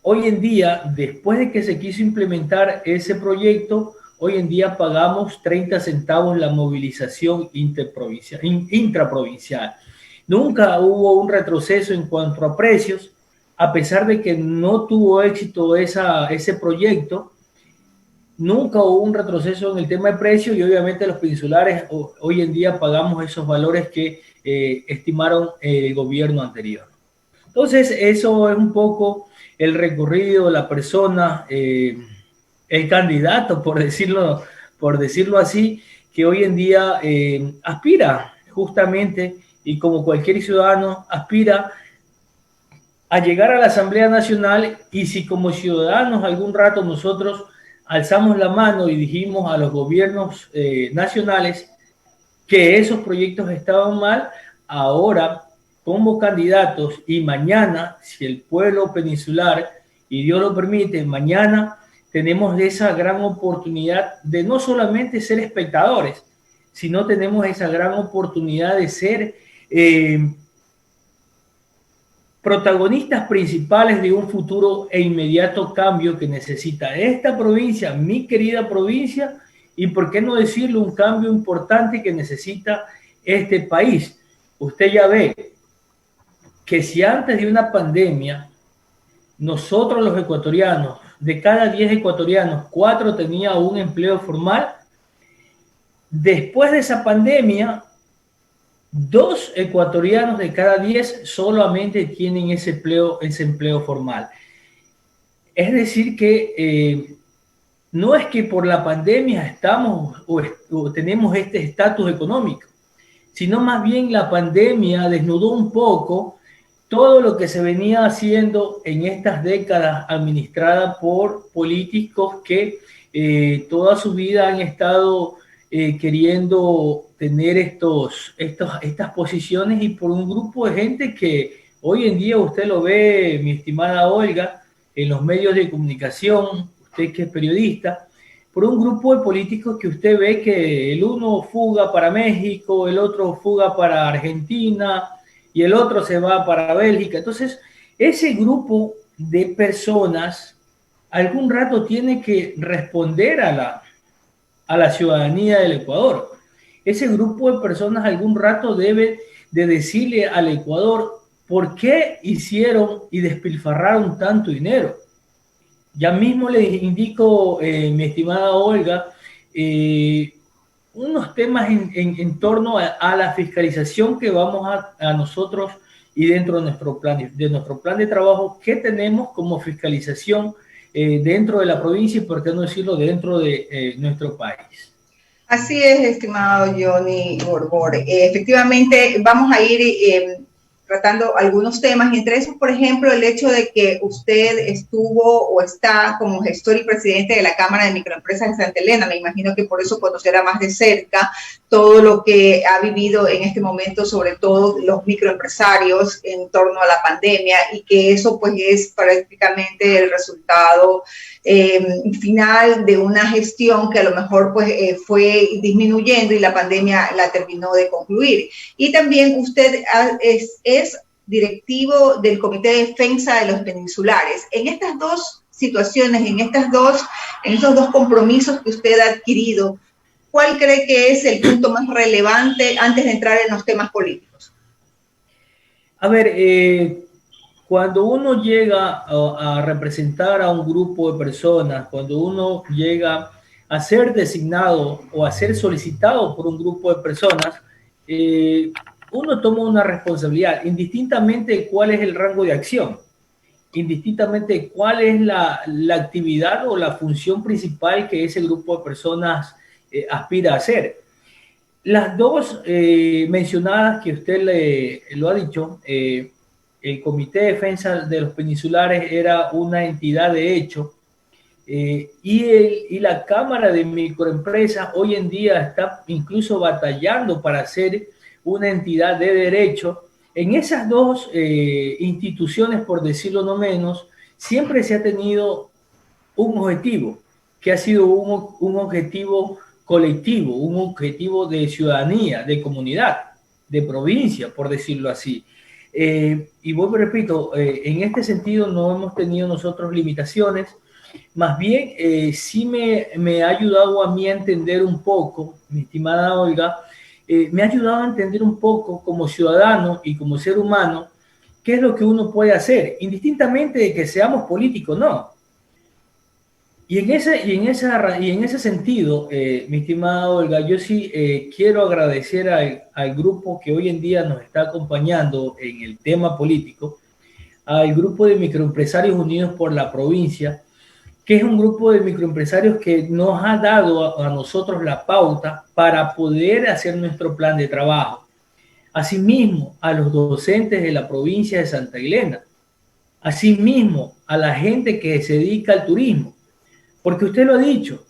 hoy en día, después de que se quiso implementar ese proyecto, hoy en día pagamos 30 centavos la movilización intraprovincial. Nunca hubo un retroceso en cuanto a precios, a pesar de que no tuvo éxito ese proyecto. Nunca hubo un retroceso en el tema de precios y obviamente los peninsulares hoy en día pagamos esos valores que estimaron el gobierno anterior. Entonces, eso es un poco el recorrido, la persona, el candidato, por decirlo así, que hoy en día aspira justamente, y como cualquier ciudadano, aspira a llegar a la Asamblea Nacional. Y si como ciudadanos algún rato nosotros alzamos la mano y dijimos a los gobiernos nacionales que esos proyectos estaban mal, ahora como candidatos y mañana, si el pueblo peninsular, y Dios lo permite, mañana tenemos esa gran oportunidad de no solamente ser espectadores, sino tenemos esa gran oportunidad de ser protagonistas principales de un futuro e inmediato cambio que necesita esta provincia, mi querida provincia, y por qué no decirlo, un cambio importante que necesita este país. Usted ya ve que si antes de una pandemia, nosotros los ecuatorianos, de cada 10 ecuatorianos, 4 tenían un empleo formal, después de esa pandemia, 2 ecuatorianos de cada 10 solamente tienen ese empleo formal. Es decir que no es que por la pandemia estamos o tenemos este estatus económico, sino más bien la pandemia desnudó un poco todo lo que se venía haciendo en estas décadas administradas por políticos que toda su vida han estado queriendo tener estas posiciones, y por un grupo de gente que hoy en día usted lo ve, mi estimada Olga, en los medios de comunicación, usted que es periodista, por un grupo de políticos que usted ve que el uno fuga para México, el otro fuga para Argentina y el otro se va para Bélgica. Entonces, ese grupo de personas algún rato tiene que responder a la ciudadanía del Ecuador. Ese grupo de personas algún rato debe de decirle al Ecuador por qué hicieron y despilfarraron tanto dinero. Ya mismo les indico, mi estimada Olga, unos temas en torno a la fiscalización que vamos a nosotros, y dentro de nuestro plan de trabajo, ¿qué tenemos como fiscalización dentro de la provincia y, por qué no decirlo, dentro de nuestro país? Así es, estimado Johnny Borbor. Efectivamente, vamos a ir tratando algunos temas, y entre esos, por ejemplo, el hecho de que usted estuvo o está como gestor y presidente de la Cámara de Microempresas de Santa Elena. Me imagino que por eso conocerá más de cerca todo lo que ha vivido en este momento, sobre todo los microempresarios en torno a la pandemia, y que eso pues es prácticamente el resultado final de una gestión que a lo mejor pues fue disminuyendo y la pandemia la terminó de concluir. Y también usted es directivo del Comité de Defensa de los Peninsulares. En estas dos situaciones, en esos dos compromisos que usted ha adquirido, ¿cuál cree que es el punto más relevante antes de entrar en los temas políticos? A ver, cuando uno llega a representar a un grupo de personas, cuando uno llega a ser designado o a ser solicitado por un grupo de personas, uno toma una responsabilidad, indistintamente de cuál es el rango de acción, indistintamente de cuál es la actividad o la función principal que ese grupo de personas aspira a hacer. Las dos mencionadas que usted lo ha dicho, el Comité de Defensa de los Peninsulares era una entidad de hecho y la Cámara de Microempresas hoy en día está incluso batallando para ser una entidad de derecho. En esas dos instituciones, por decirlo no menos, siempre se ha tenido un objetivo, que ha sido un objetivo colectivo, un objetivo de ciudadanía, de comunidad, de provincia, por decirlo así. Y vuelvo y repito, en este sentido no hemos tenido nosotros limitaciones, más bien sí me ha ayudado a mí a entender un poco, mi estimada Olga, me ha ayudado a entender un poco como ciudadano y como ser humano qué es lo que uno puede hacer, indistintamente de que seamos políticos, no. Y en ese sentido, mi estimada Olga, yo sí quiero agradecer al grupo que hoy en día nos está acompañando en el tema político, al grupo de Microempresarios Unidos por la Provincia, que es un grupo de microempresarios que nos ha dado a nosotros la pauta para poder hacer nuestro plan de trabajo. Asimismo, a los docentes de la provincia de Santa Elena, asimismo, a la gente que se dedica al turismo. Porque usted lo ha dicho,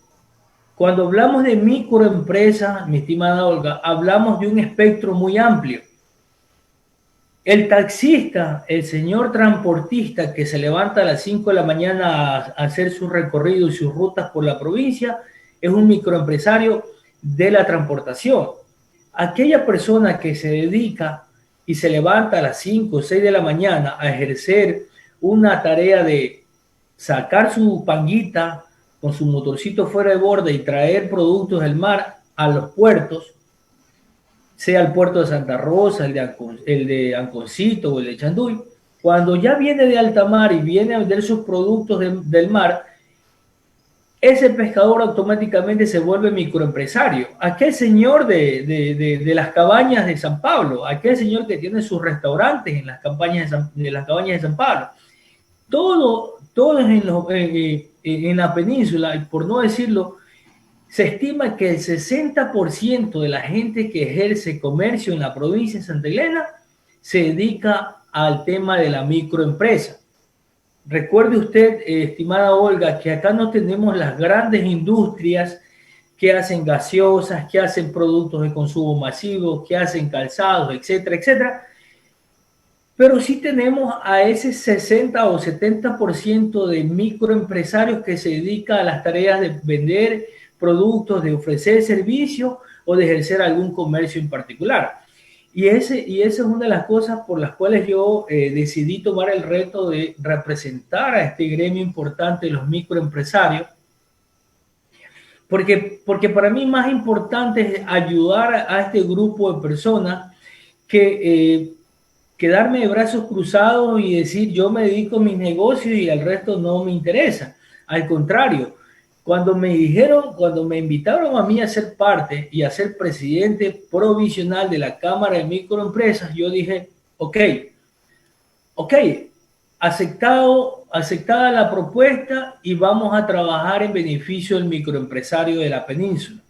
cuando hablamos de microempresas, mi estimada Olga, hablamos de un espectro muy amplio. El taxista, el señor transportista que se levanta a las 5 de la mañana a hacer su recorrido y sus rutas por la provincia, es un microempresario de la transportación. Aquella persona que se dedica y se levanta a las 5 o 6 de la mañana a ejercer una tarea de sacar su panguita con su motorcito fuera de borda y traer productos del mar a los puertos, sea el puerto de Santa Rosa, el de Anconcito o el de Chanduy, cuando ya viene de alta mar y viene a vender sus productos del mar, ese pescador automáticamente se vuelve microempresario. Aquel señor de las cabañas de San Pablo, aquel señor que tiene sus restaurantes en las cabañas de San Pablo, todo en la península, y por no decirlo, se estima que el 60% de la gente que ejerce comercio en la provincia de Santa Elena se dedica al tema de la microempresa. Recuerde usted, estimada Olga, que acá no tenemos las grandes industrias que hacen gaseosas, que hacen productos de consumo masivo, que hacen calzados, etcétera, etcétera. Pero sí tenemos a ese 60 o 70% de microempresarios que se dedican a las tareas de vender productos, de ofrecer servicios o de ejercer algún comercio en particular. Y esa es una de las cosas por las cuales yo decidí tomar el reto de representar a este gremio importante de los microempresarios, porque para mí más importante es ayudar a este grupo de personas que quedarme de brazos cruzados y decir yo me dedico a mis negocios y al resto no me interesa. Al contrario, cuando me invitaron a mí a ser parte y a ser presidente provisional de la Cámara de Microempresas, yo dije, ok, aceptada la propuesta y vamos a trabajar en beneficio del microempresario de la península.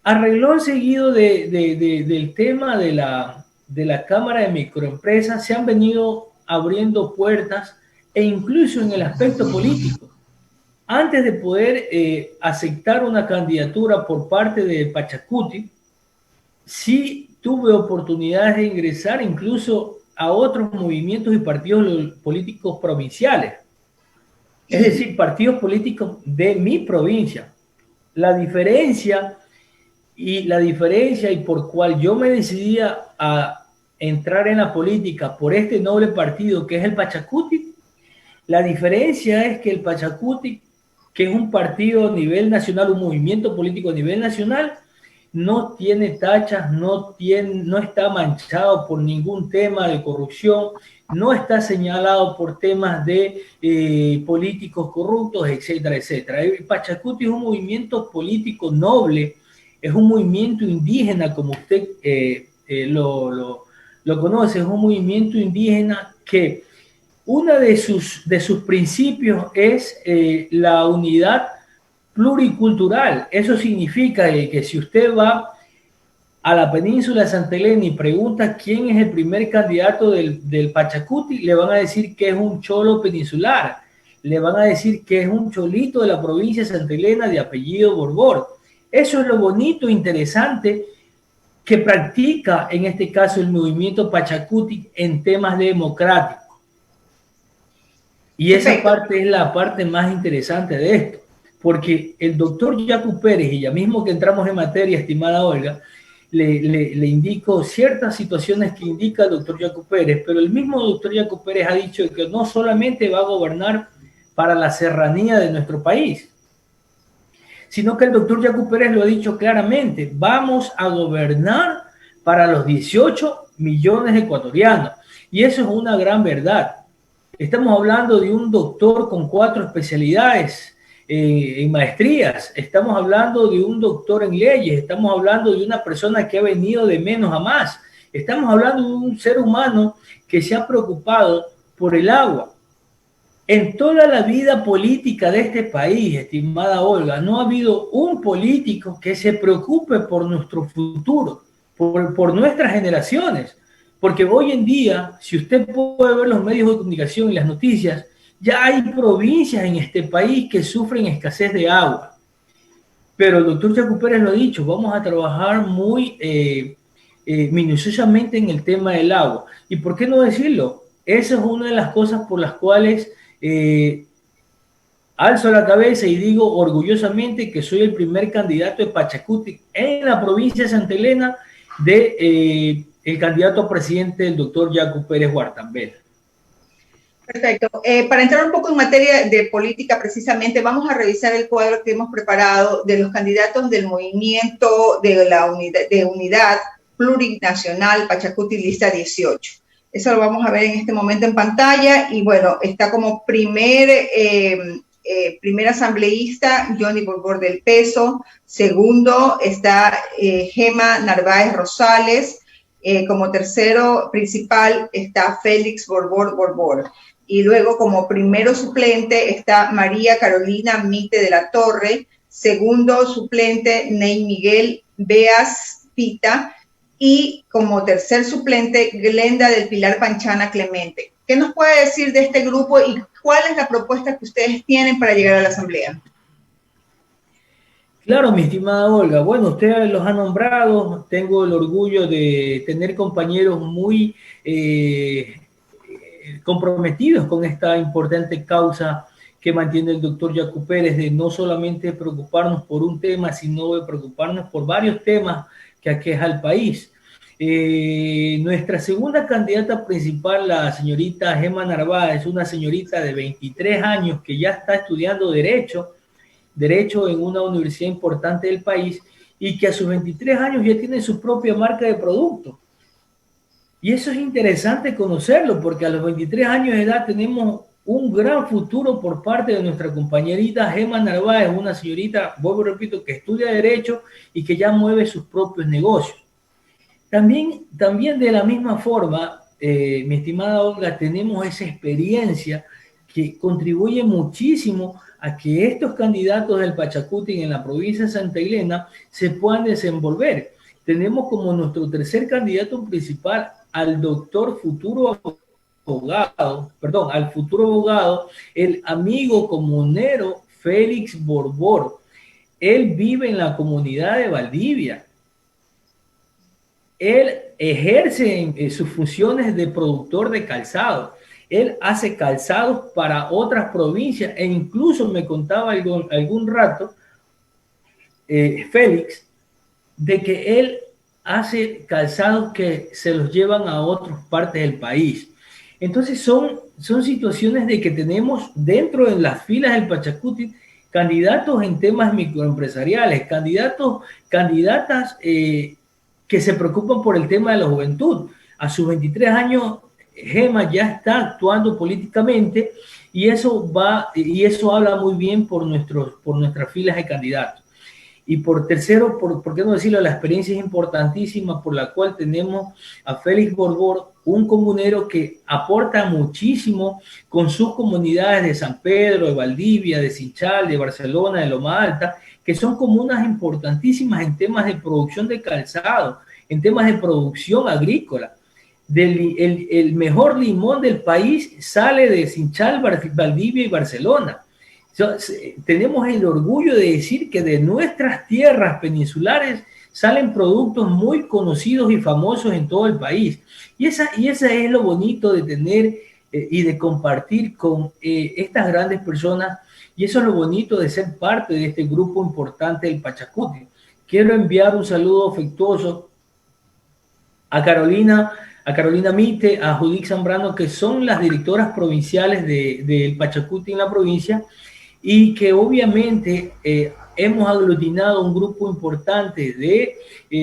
Arreglón seguido del tema de la Cámara de Microempresas, se han venido abriendo puertas e incluso en el aspecto político. Antes de poder aceptar una candidatura por parte de Pachacuti, sí tuve oportunidades de ingresar incluso a otros movimientos y partidos políticos provinciales. Es decir, partidos políticos de mi provincia. La diferencia y por cual yo me decidía a entrar en la política por este noble partido que es el Pachacuti, la diferencia es que el Pachacuti, que es un partido a nivel nacional, un movimiento político a nivel nacional, no tiene tachas, no está manchado por ningún tema de corrupción, no está señalado por temas de políticos corruptos, etcétera, etcétera. El Pachacuti es un movimiento político noble, es un movimiento indígena, como usted lo conoce, es un movimiento indígena que uno de sus principios es la unidad pluricultural. Eso significa que si usted va a la península de Santa Elena y pregunta quién es el primer candidato del Pachacuti, le van a decir que es un cholo peninsular. le van a decir que es un cholito de la provincia de Santa Elena de apellido Borbor. Eso es lo bonito, interesante que practica en este caso el movimiento Pachacutic en temas democráticos. Y esa parte es la parte más interesante de esto, porque el doctor Yacu Pérez, y ya mismo que entramos en materia, estimada Olga, le indico ciertas situaciones que indica el doctor Yacu Pérez, pero el mismo doctor Yacu Pérez ha dicho que no solamente va a gobernar para la serranía de nuestro país, sino que el doctor Yacu Pérez lo ha dicho claramente, vamos a gobernar para los 18 millones de ecuatorianos. Y eso es una gran verdad. Estamos hablando de un doctor con 4 especialidades en maestrías, estamos hablando de un doctor en leyes, estamos hablando de una persona que ha venido de menos a más, estamos hablando de un ser humano que se ha preocupado por el agua. En toda la vida política de este país, estimada Olga, no ha habido un político que se preocupe por nuestro futuro, por nuestras generaciones. Porque hoy en día, si usted puede ver los medios de comunicación y las noticias, ya hay provincias en este país que sufren escasez de agua. Pero el doctor Yacu Pérez lo ha dicho, vamos a trabajar muy minuciosamente en el tema del agua. ¿Y por qué no decirlo? Esa es una de las cosas por las cuales alzo la cabeza y digo orgullosamente que soy el primer candidato de Pachacutic en la provincia de Santa Elena de el candidato a presidente, el doctor Yacu Pérez Guartambela. Perfecto. Para entrar un poco en materia de política, precisamente, vamos a revisar el cuadro que hemos preparado de los candidatos del movimiento de unidad plurinacional Pachacutic Lista 18. Eso lo vamos a ver en este momento en pantalla. Y bueno, está como primer asambleísta Johnny Borbor del Peso. Segundo está Gema Narváez Rosales. Como tercero principal está Félix Borbor. Y luego como primero suplente está María Carolina Mite de la Torre. Segundo suplente, Ney Miguel Beas Pita. Y como tercer suplente, Glenda del Pilar Panchana Clemente. ¿Qué nos puede decir de este grupo y cuál es la propuesta que ustedes tienen para llegar a la asamblea? Claro, mi estimada Olga. Bueno, usted los ha nombrado. Tengo el orgullo de tener compañeros muy comprometidos con esta importante causa que mantiene el doctor Yacu Pérez, de no solamente preocuparnos por un tema, sino de preocuparnos por varios temas que aqueja al país. Nuestra segunda candidata principal, la señorita Gema Narváez, es una señorita de 23 años que ya está estudiando Derecho en una universidad importante del país y que a sus 23 años ya tiene su propia marca de producto. Y eso es interesante conocerlo, porque a los 23 años de edad tenemos un gran futuro por parte de nuestra compañerita Gema Narváez, una señorita, vuelvo y repito, que estudia Derecho y que ya mueve sus propios negocios. También de la misma forma, mi estimada Olga, tenemos esa experiencia que contribuye muchísimo a que estos candidatos del Pachacutic en la provincia de Santa Elena se puedan desenvolver. Tenemos como nuestro tercer candidato principal al futuro abogado, el amigo comunero Félix Borbor. Él vive en la comunidad de Valdivia. Él ejerce sus funciones de productor de calzado. Él hace calzados para otras provincias e incluso me contaba algún rato, Félix, de que él hace calzados que se los llevan a otras partes del país. Entonces son situaciones de que tenemos dentro de las filas del Pachacutic candidatos en temas microempresariales, candidatas que se preocupan por el tema de la juventud. A sus 23 años, Gema ya está actuando políticamente y eso habla muy bien por nuestras filas de candidatos. Y por tercero, por qué no decirlo, la experiencia es importantísima por la cual tenemos a Félix Borbor, un comunero que aporta muchísimo con sus comunidades de San Pedro, de Valdivia, de Sinchal, de Barcelona, de Loma Alta, que son comunas importantísimas en temas de producción de calzado, en temas de producción agrícola. el mejor limón del país sale de Sinchal, Valdivia y Barcelona. Tenemos el orgullo de decir que de nuestras tierras peninsulares salen productos muy conocidos y famosos en todo el país. Y esa es lo bonito de tener y de compartir con estas grandes personas, y eso es lo bonito de ser parte de este grupo importante del Pachacuti. Quiero enviar un saludo afectuoso a Carolina Mite, a Judith Zambrano, que son las directoras provinciales del Pachacuti en la provincia, y que obviamente hemos aglutinado un grupo importante de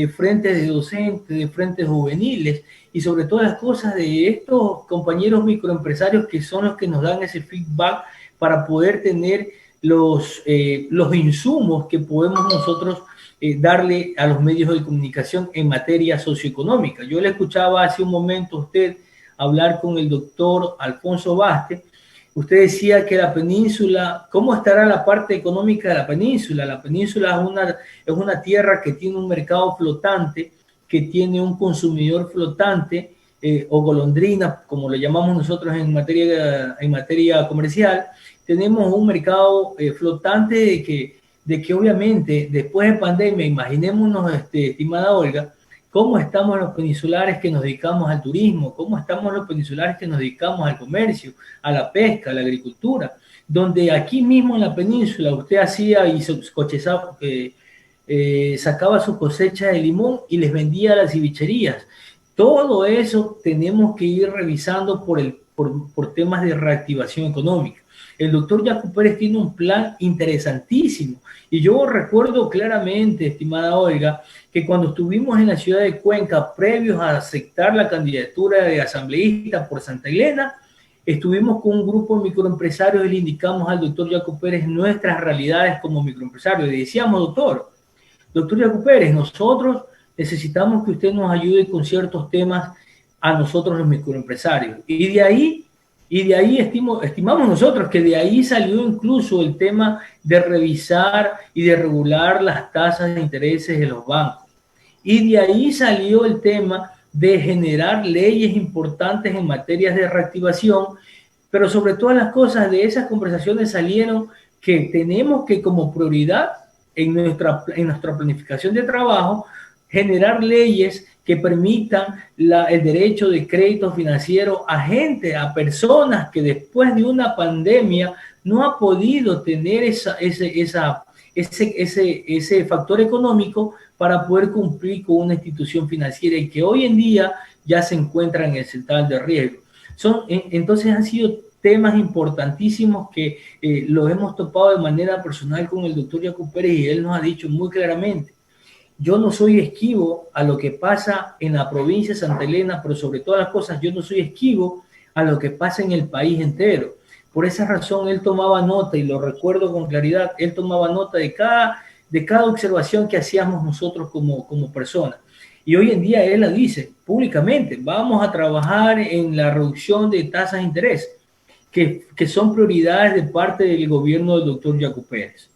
frentes de docentes, de frentes juveniles, y sobre todas las cosas de estos compañeros microempresarios que son los que nos dan ese feedback para poder tener los insumos que podemos nosotros darle a los medios de comunicación en materia socioeconómica. Yo le escuchaba hace un momento a usted hablar con el doctor Alfonso Vázquez. Usted decía que la península, ¿cómo estará la parte económica de la península? La península es una tierra que tiene un mercado flotante, que tiene un consumidor flotante, o golondrina, como lo llamamos nosotros en materia comercial. Tenemos un mercado flotante de que obviamente después de pandemia, imaginémonos, estimada Olga, cómo estamos los peninsulares que nos dedicamos al turismo, cómo estamos los peninsulares que nos dedicamos al comercio, a la pesca, a la agricultura, donde aquí mismo en la península usted hacía y sacaba su cosecha de limón y les vendía a las cevicherías. Todo eso tenemos que ir revisando por temas de reactivación económica. El doctor Yacu Pérez tiene un plan interesantísimo, y yo recuerdo claramente, estimada Olga, que cuando estuvimos en la ciudad de Cuenca, previos a aceptar la candidatura de asambleísta por Santa Elena, estuvimos con un grupo de microempresarios y le indicamos al doctor Yacu Pérez nuestras realidades como microempresarios. Le decíamos, doctor Yacu Pérez, nosotros necesitamos que usted nos ayude con ciertos temas a nosotros los microempresarios. Y de ahí estimamos nosotros que de ahí salió incluso el tema de revisar y de regular las tasas de intereses de los bancos. Y de ahí salió el tema de generar leyes importantes en materias de reactivación, pero sobre todas las cosas de esas conversaciones salieron que tenemos que, como prioridad en nuestra planificación de trabajo, generar leyes que permitan el derecho de crédito financiero a personas que después de una pandemia no ha podido tener ese factor económico para poder cumplir con una institución financiera y que hoy en día ya se encuentran en el central de riesgo. Entonces han sido temas importantísimos que los hemos topado de manera personal con el doctor Yacu Pérez, y él nos ha dicho muy claramente: yo no soy esquivo a lo que pasa en la provincia de Santa Elena, pero sobre todas las cosas yo no soy esquivo a lo que pasa en el país entero. Por esa razón él tomaba nota, y lo recuerdo con claridad, él tomaba nota de cada observación que hacíamos nosotros como personas. Y hoy en día él la dice públicamente: vamos a trabajar en la reducción de tasas de interés, que son prioridades de parte del gobierno del doctor Yacu Pérez.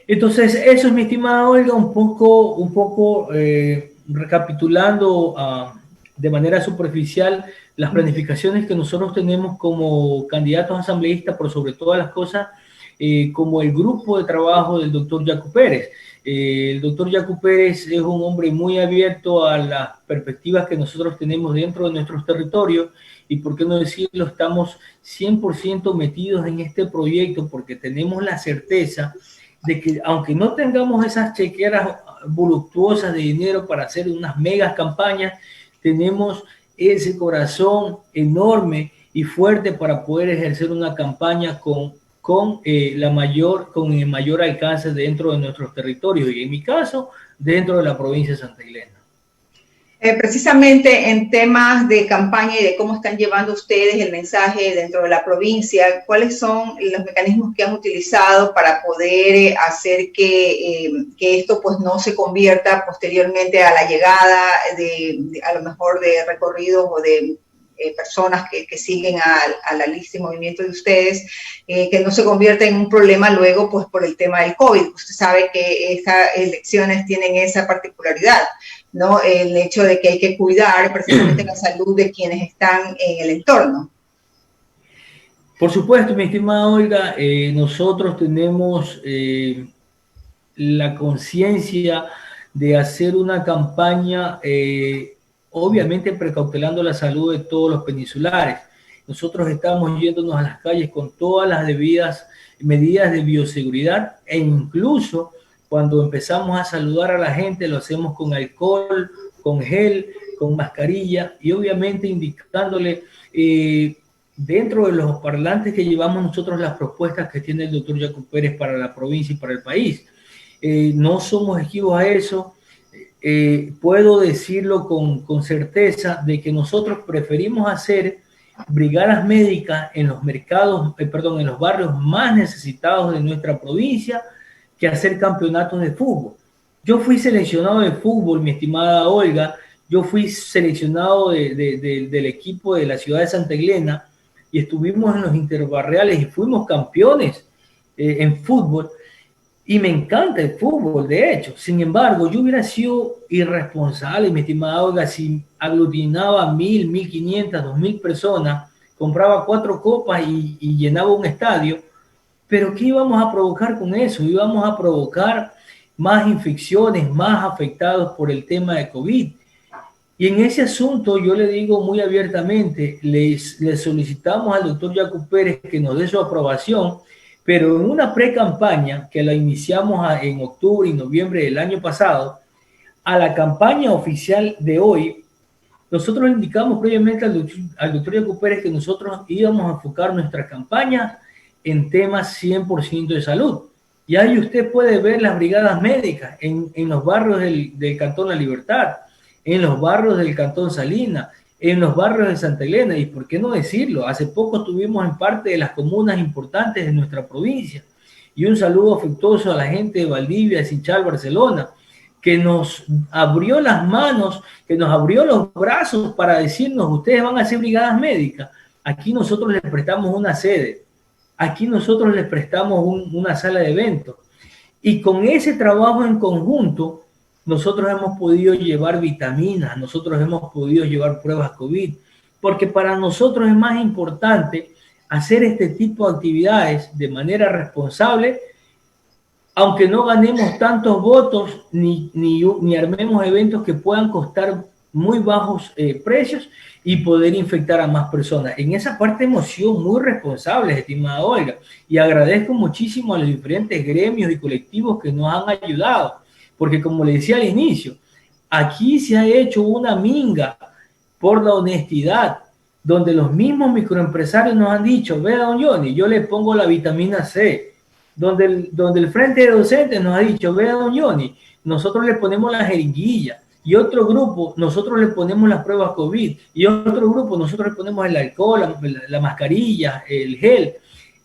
Entonces, eso es, mi estimada Olga, un poco recapitulando de manera superficial las planificaciones que nosotros tenemos como candidatos asambleístas, por sobre todas las cosas, como el grupo de trabajo del doctor Yacu Pérez. El doctor Yacu Pérez es un hombre muy abierto a las perspectivas que nosotros tenemos dentro de nuestros territorios, y por qué no decirlo, estamos 100% metidos en este proyecto porque tenemos la certeza de que, aunque no tengamos esas chequeras voluptuosas de dinero para hacer unas megas campañas, tenemos ese corazón enorme y fuerte para poder ejercer una campaña con el mayor alcance dentro de nuestros territorios, y en mi caso, dentro de la provincia de Santa Elena. Precisamente en temas de campaña y de cómo están llevando ustedes el mensaje dentro de la provincia, ¿cuáles son los mecanismos que han utilizado para poder hacer que esto pues no se convierta posteriormente a la llegada a lo mejor de recorridos o de personas que siguen a la lista y movimiento de ustedes, que no se convierta en un problema luego pues por el tema del COVID. Usted sabe que estas elecciones tienen esa particularidad, ¿no? El hecho de que hay que cuidar precisamente la salud de quienes están en el entorno. Por supuesto, mi estimada Olga, nosotros tenemos la conciencia de hacer una campaña, obviamente precautelando la salud de todos los peninsulares. Nosotros estamos yéndonos a las calles con todas las debidas medidas de bioseguridad, e incluso cuando empezamos a saludar a la gente lo hacemos con alcohol, con gel, con mascarilla, y obviamente indicándole dentro de los parlantes que llevamos nosotros las propuestas que tiene el doctor Jaco Pérez para la provincia y para el país. No somos esquivos a eso. Puedo decirlo con certeza de que nosotros preferimos hacer brigadas médicas en los mercados, en los barrios más necesitados de nuestra provincia, que hacer campeonatos de fútbol. Yo fui seleccionado de fútbol, mi estimada Olga. Yo fui seleccionado del equipo de la ciudad de Santa Elena, y estuvimos en los interbarriales y fuimos campeones en fútbol, y me encanta el fútbol, de hecho. Sin embargo, yo hubiera sido irresponsable, mi estimada Olga, si aglutinaba 1.000, 1.500, 2.000 personas, compraba 4 copas y llenaba un estadio. Pero ¿qué íbamos a provocar con eso? Íbamos a provocar más infecciones, más afectados por el tema de COVID. Y en ese asunto yo le digo muy abiertamente, le solicitamos al doctor Jaco Pérez que nos dé su aprobación, pero en una pre-campaña que la iniciamos en octubre y noviembre del año pasado, a la campaña oficial de hoy, nosotros le indicamos previamente al doctor Jaco Pérez que nosotros íbamos a enfocar nuestra campaña en temas 100% de salud. Y ahí usted puede ver las brigadas médicas en los barrios del Cantón La Libertad, en los barrios del Cantón Salinas, en los barrios de Santa Elena, y por qué no decirlo, hace poco estuvimos en parte de las comunas importantes de nuestra provincia, y un saludo afectuoso a la gente de Valdivia, Sinchal, Barcelona, que nos abrió las manos, que nos abrió los brazos para decirnos, ustedes van a hacer brigadas médicas, aquí nosotros les prestamos una sede, aquí nosotros les prestamos una sala de eventos, y con ese trabajo en conjunto, nosotros hemos podido llevar vitaminas, nosotros hemos podido llevar pruebas COVID, porque para nosotros es más importante hacer este tipo de actividades de manera responsable, aunque no ganemos tantos votos ni armemos eventos que puedan costar muy bajos precios y poder infectar a más personas. En esa parte hemos sido muy responsables, estimada Olga, y agradezco muchísimo a los diferentes gremios y colectivos que nos han ayudado. Porque como le decía al inicio, aquí se ha hecho una minga por la honestidad, donde los mismos microempresarios nos han dicho, vea don Johnny, yo le pongo la vitamina C, donde el Frente de Docentes nos ha dicho, vea don Johnny, nosotros le ponemos la jeringuilla, y otro grupo, nosotros le ponemos las pruebas COVID, y otro grupo, nosotros le ponemos el alcohol, la mascarilla, el gel,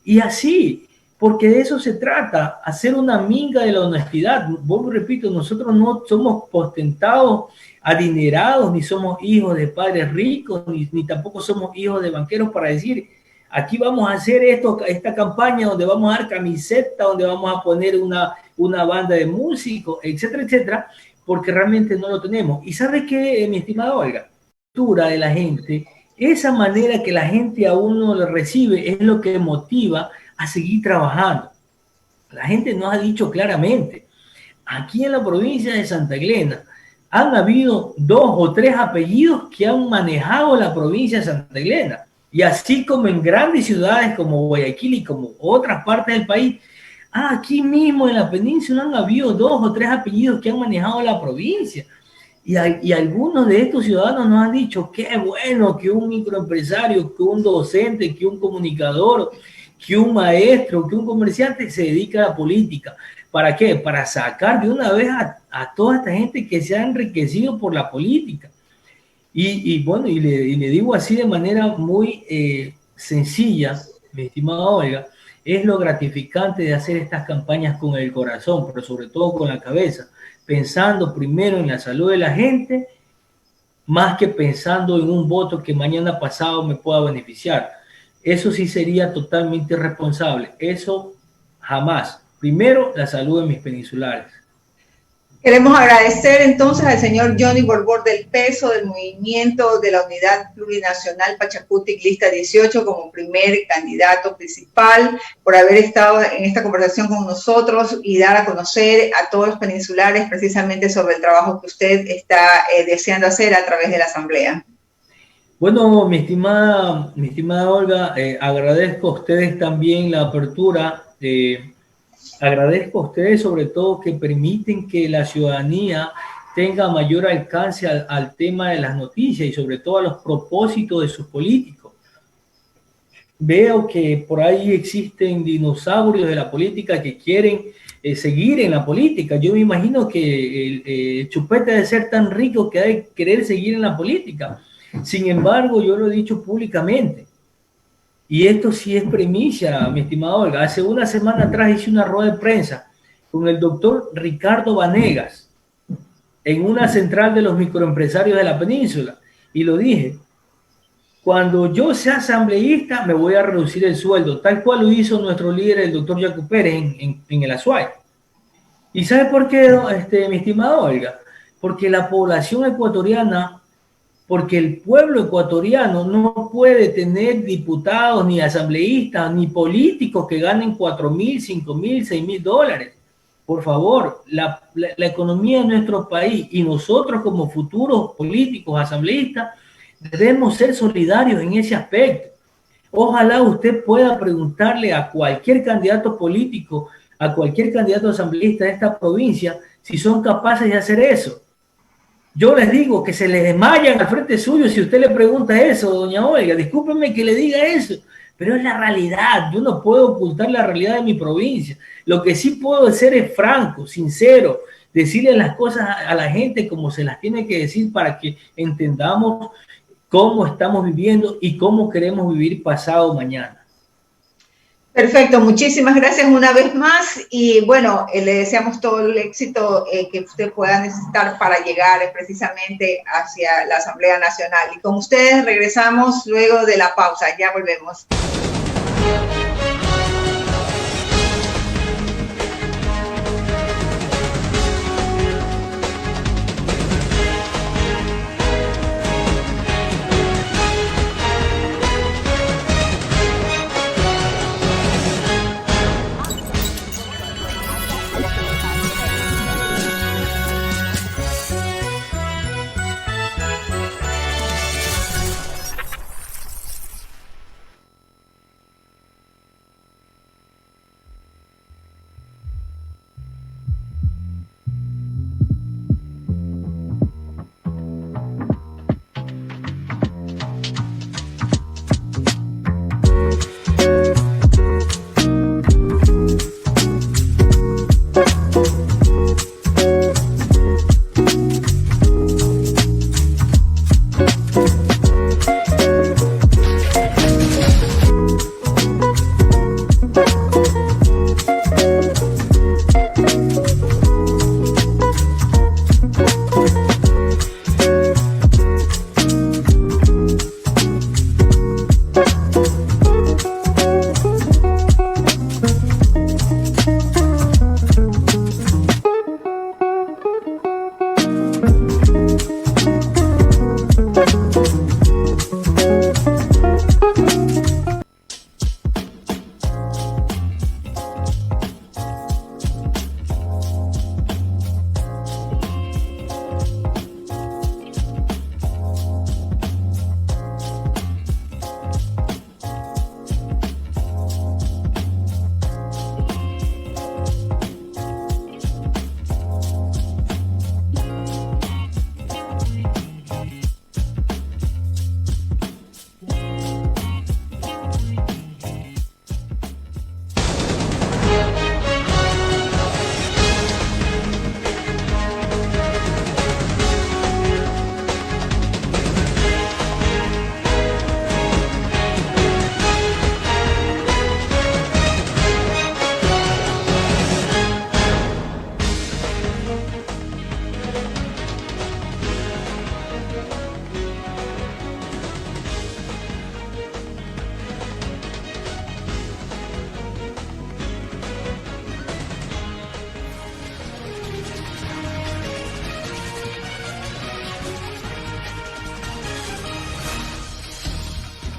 y así. Porque de eso se trata, hacer una minga de la honestidad. Vuelvo y repito, nosotros no somos potentados, adinerados, ni somos hijos de padres ricos, ni tampoco somos hijos de banqueros para decir, aquí vamos a hacer esta campaña donde vamos a dar camiseta, donde vamos a poner una banda de músicos, etcétera, etcétera, porque realmente no lo tenemos. ¿Y sabe qué, mi estimada Olga? La cultura de la gente, esa manera que la gente a uno le recibe es lo que motiva a seguir trabajando. La gente nos ha dicho claramente, aquí en la provincia de Santa Elena han habido 2 o 3 apellidos que han manejado la provincia de Santa Elena, y así como en grandes ciudades como Guayaquil y como otras partes del país, aquí mismo en la península han habido 2 o 3 apellidos que han manejado la provincia. Y algunos de estos ciudadanos nos han dicho, qué bueno que un microempresario, que un docente, que un comunicador, que un maestro, que un comerciante se dedica a la política. ¿Para qué? Para sacar de una vez a toda esta gente que se ha enriquecido por la política. Y le digo así de manera muy sencilla, mi estimada Olga, es lo gratificante de hacer estas campañas con el corazón, pero sobre todo con la cabeza, pensando primero en la salud de la gente más que pensando en un voto que mañana pasado me pueda beneficiar. Eso sí sería totalmente irresponsable. Eso jamás. Primero, la salud de mis peninsulares. Queremos agradecer entonces al señor Johnny Borbor del Peso, del Movimiento de la Unidad Plurinacional Pachacutic Lista 18, como primer candidato principal, por haber estado en esta conversación con nosotros y dar a conocer a todos los peninsulares precisamente sobre el trabajo que usted está deseando hacer a través de la Asamblea. Bueno, mi estimada Olga, agradezco a ustedes también la apertura. Agradezco a ustedes sobre todo que permiten que la ciudadanía tenga mayor alcance al tema de las noticias y sobre todo a los propósitos de sus políticos. Veo que por ahí existen dinosaurios de la política que quieren seguir en la política. Yo me imagino que el chupete debe ser tan rico que hay que querer seguir en la política. Sin embargo, yo lo he dicho públicamente. Y esto sí es primicia, mi estimado Olga. Hace una semana atrás hice una rueda de prensa con el doctor Ricardo Vanegas en una central de los microempresarios de la península. Y lo dije, cuando yo sea asambleísta me voy a reducir el sueldo, tal cual lo hizo nuestro líder, el doctor Jaco Pérez, en el Azuay. ¿Y sabe por qué, mi estimado Olga? Porque la población ecuatoriana... porque el pueblo ecuatoriano no puede tener diputados, ni asambleístas, ni políticos que ganen 4.000, 5.000, 6.000 dólares. Por favor, la economía de nuestro país y nosotros como futuros políticos, asambleístas, debemos ser solidarios en ese aspecto. Ojalá usted pueda preguntarle a cualquier candidato político, a cualquier candidato asambleísta de esta provincia, si son capaces de hacer eso. Yo les digo que se les desmayan al frente suyo si usted le pregunta eso, doña Olga. Discúlpeme que le diga eso, pero es la realidad. Yo no puedo ocultar la realidad de mi provincia. Lo que sí puedo hacer es franco, sincero, decirle las cosas a la gente como se las tiene que decir para que entendamos cómo estamos viviendo y cómo queremos vivir pasado mañana. Perfecto, muchísimas gracias una vez más y bueno, le deseamos todo el éxito que usted pueda necesitar para llegar precisamente hacia la Asamblea Nacional. Y con ustedes regresamos luego de la pausa, ya volvemos.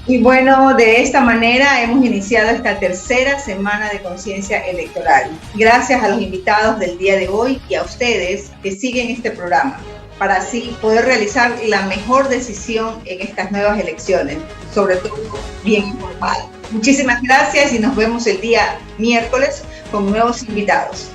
Y bueno, de esta manera hemos iniciado esta tercera semana de conciencia electoral. Gracias a los invitados del día de hoy y a ustedes que siguen este programa, para así poder realizar la mejor decisión en estas nuevas elecciones, sobre todo bien informada. Muchísimas gracias y nos vemos el día miércoles con nuevos invitados.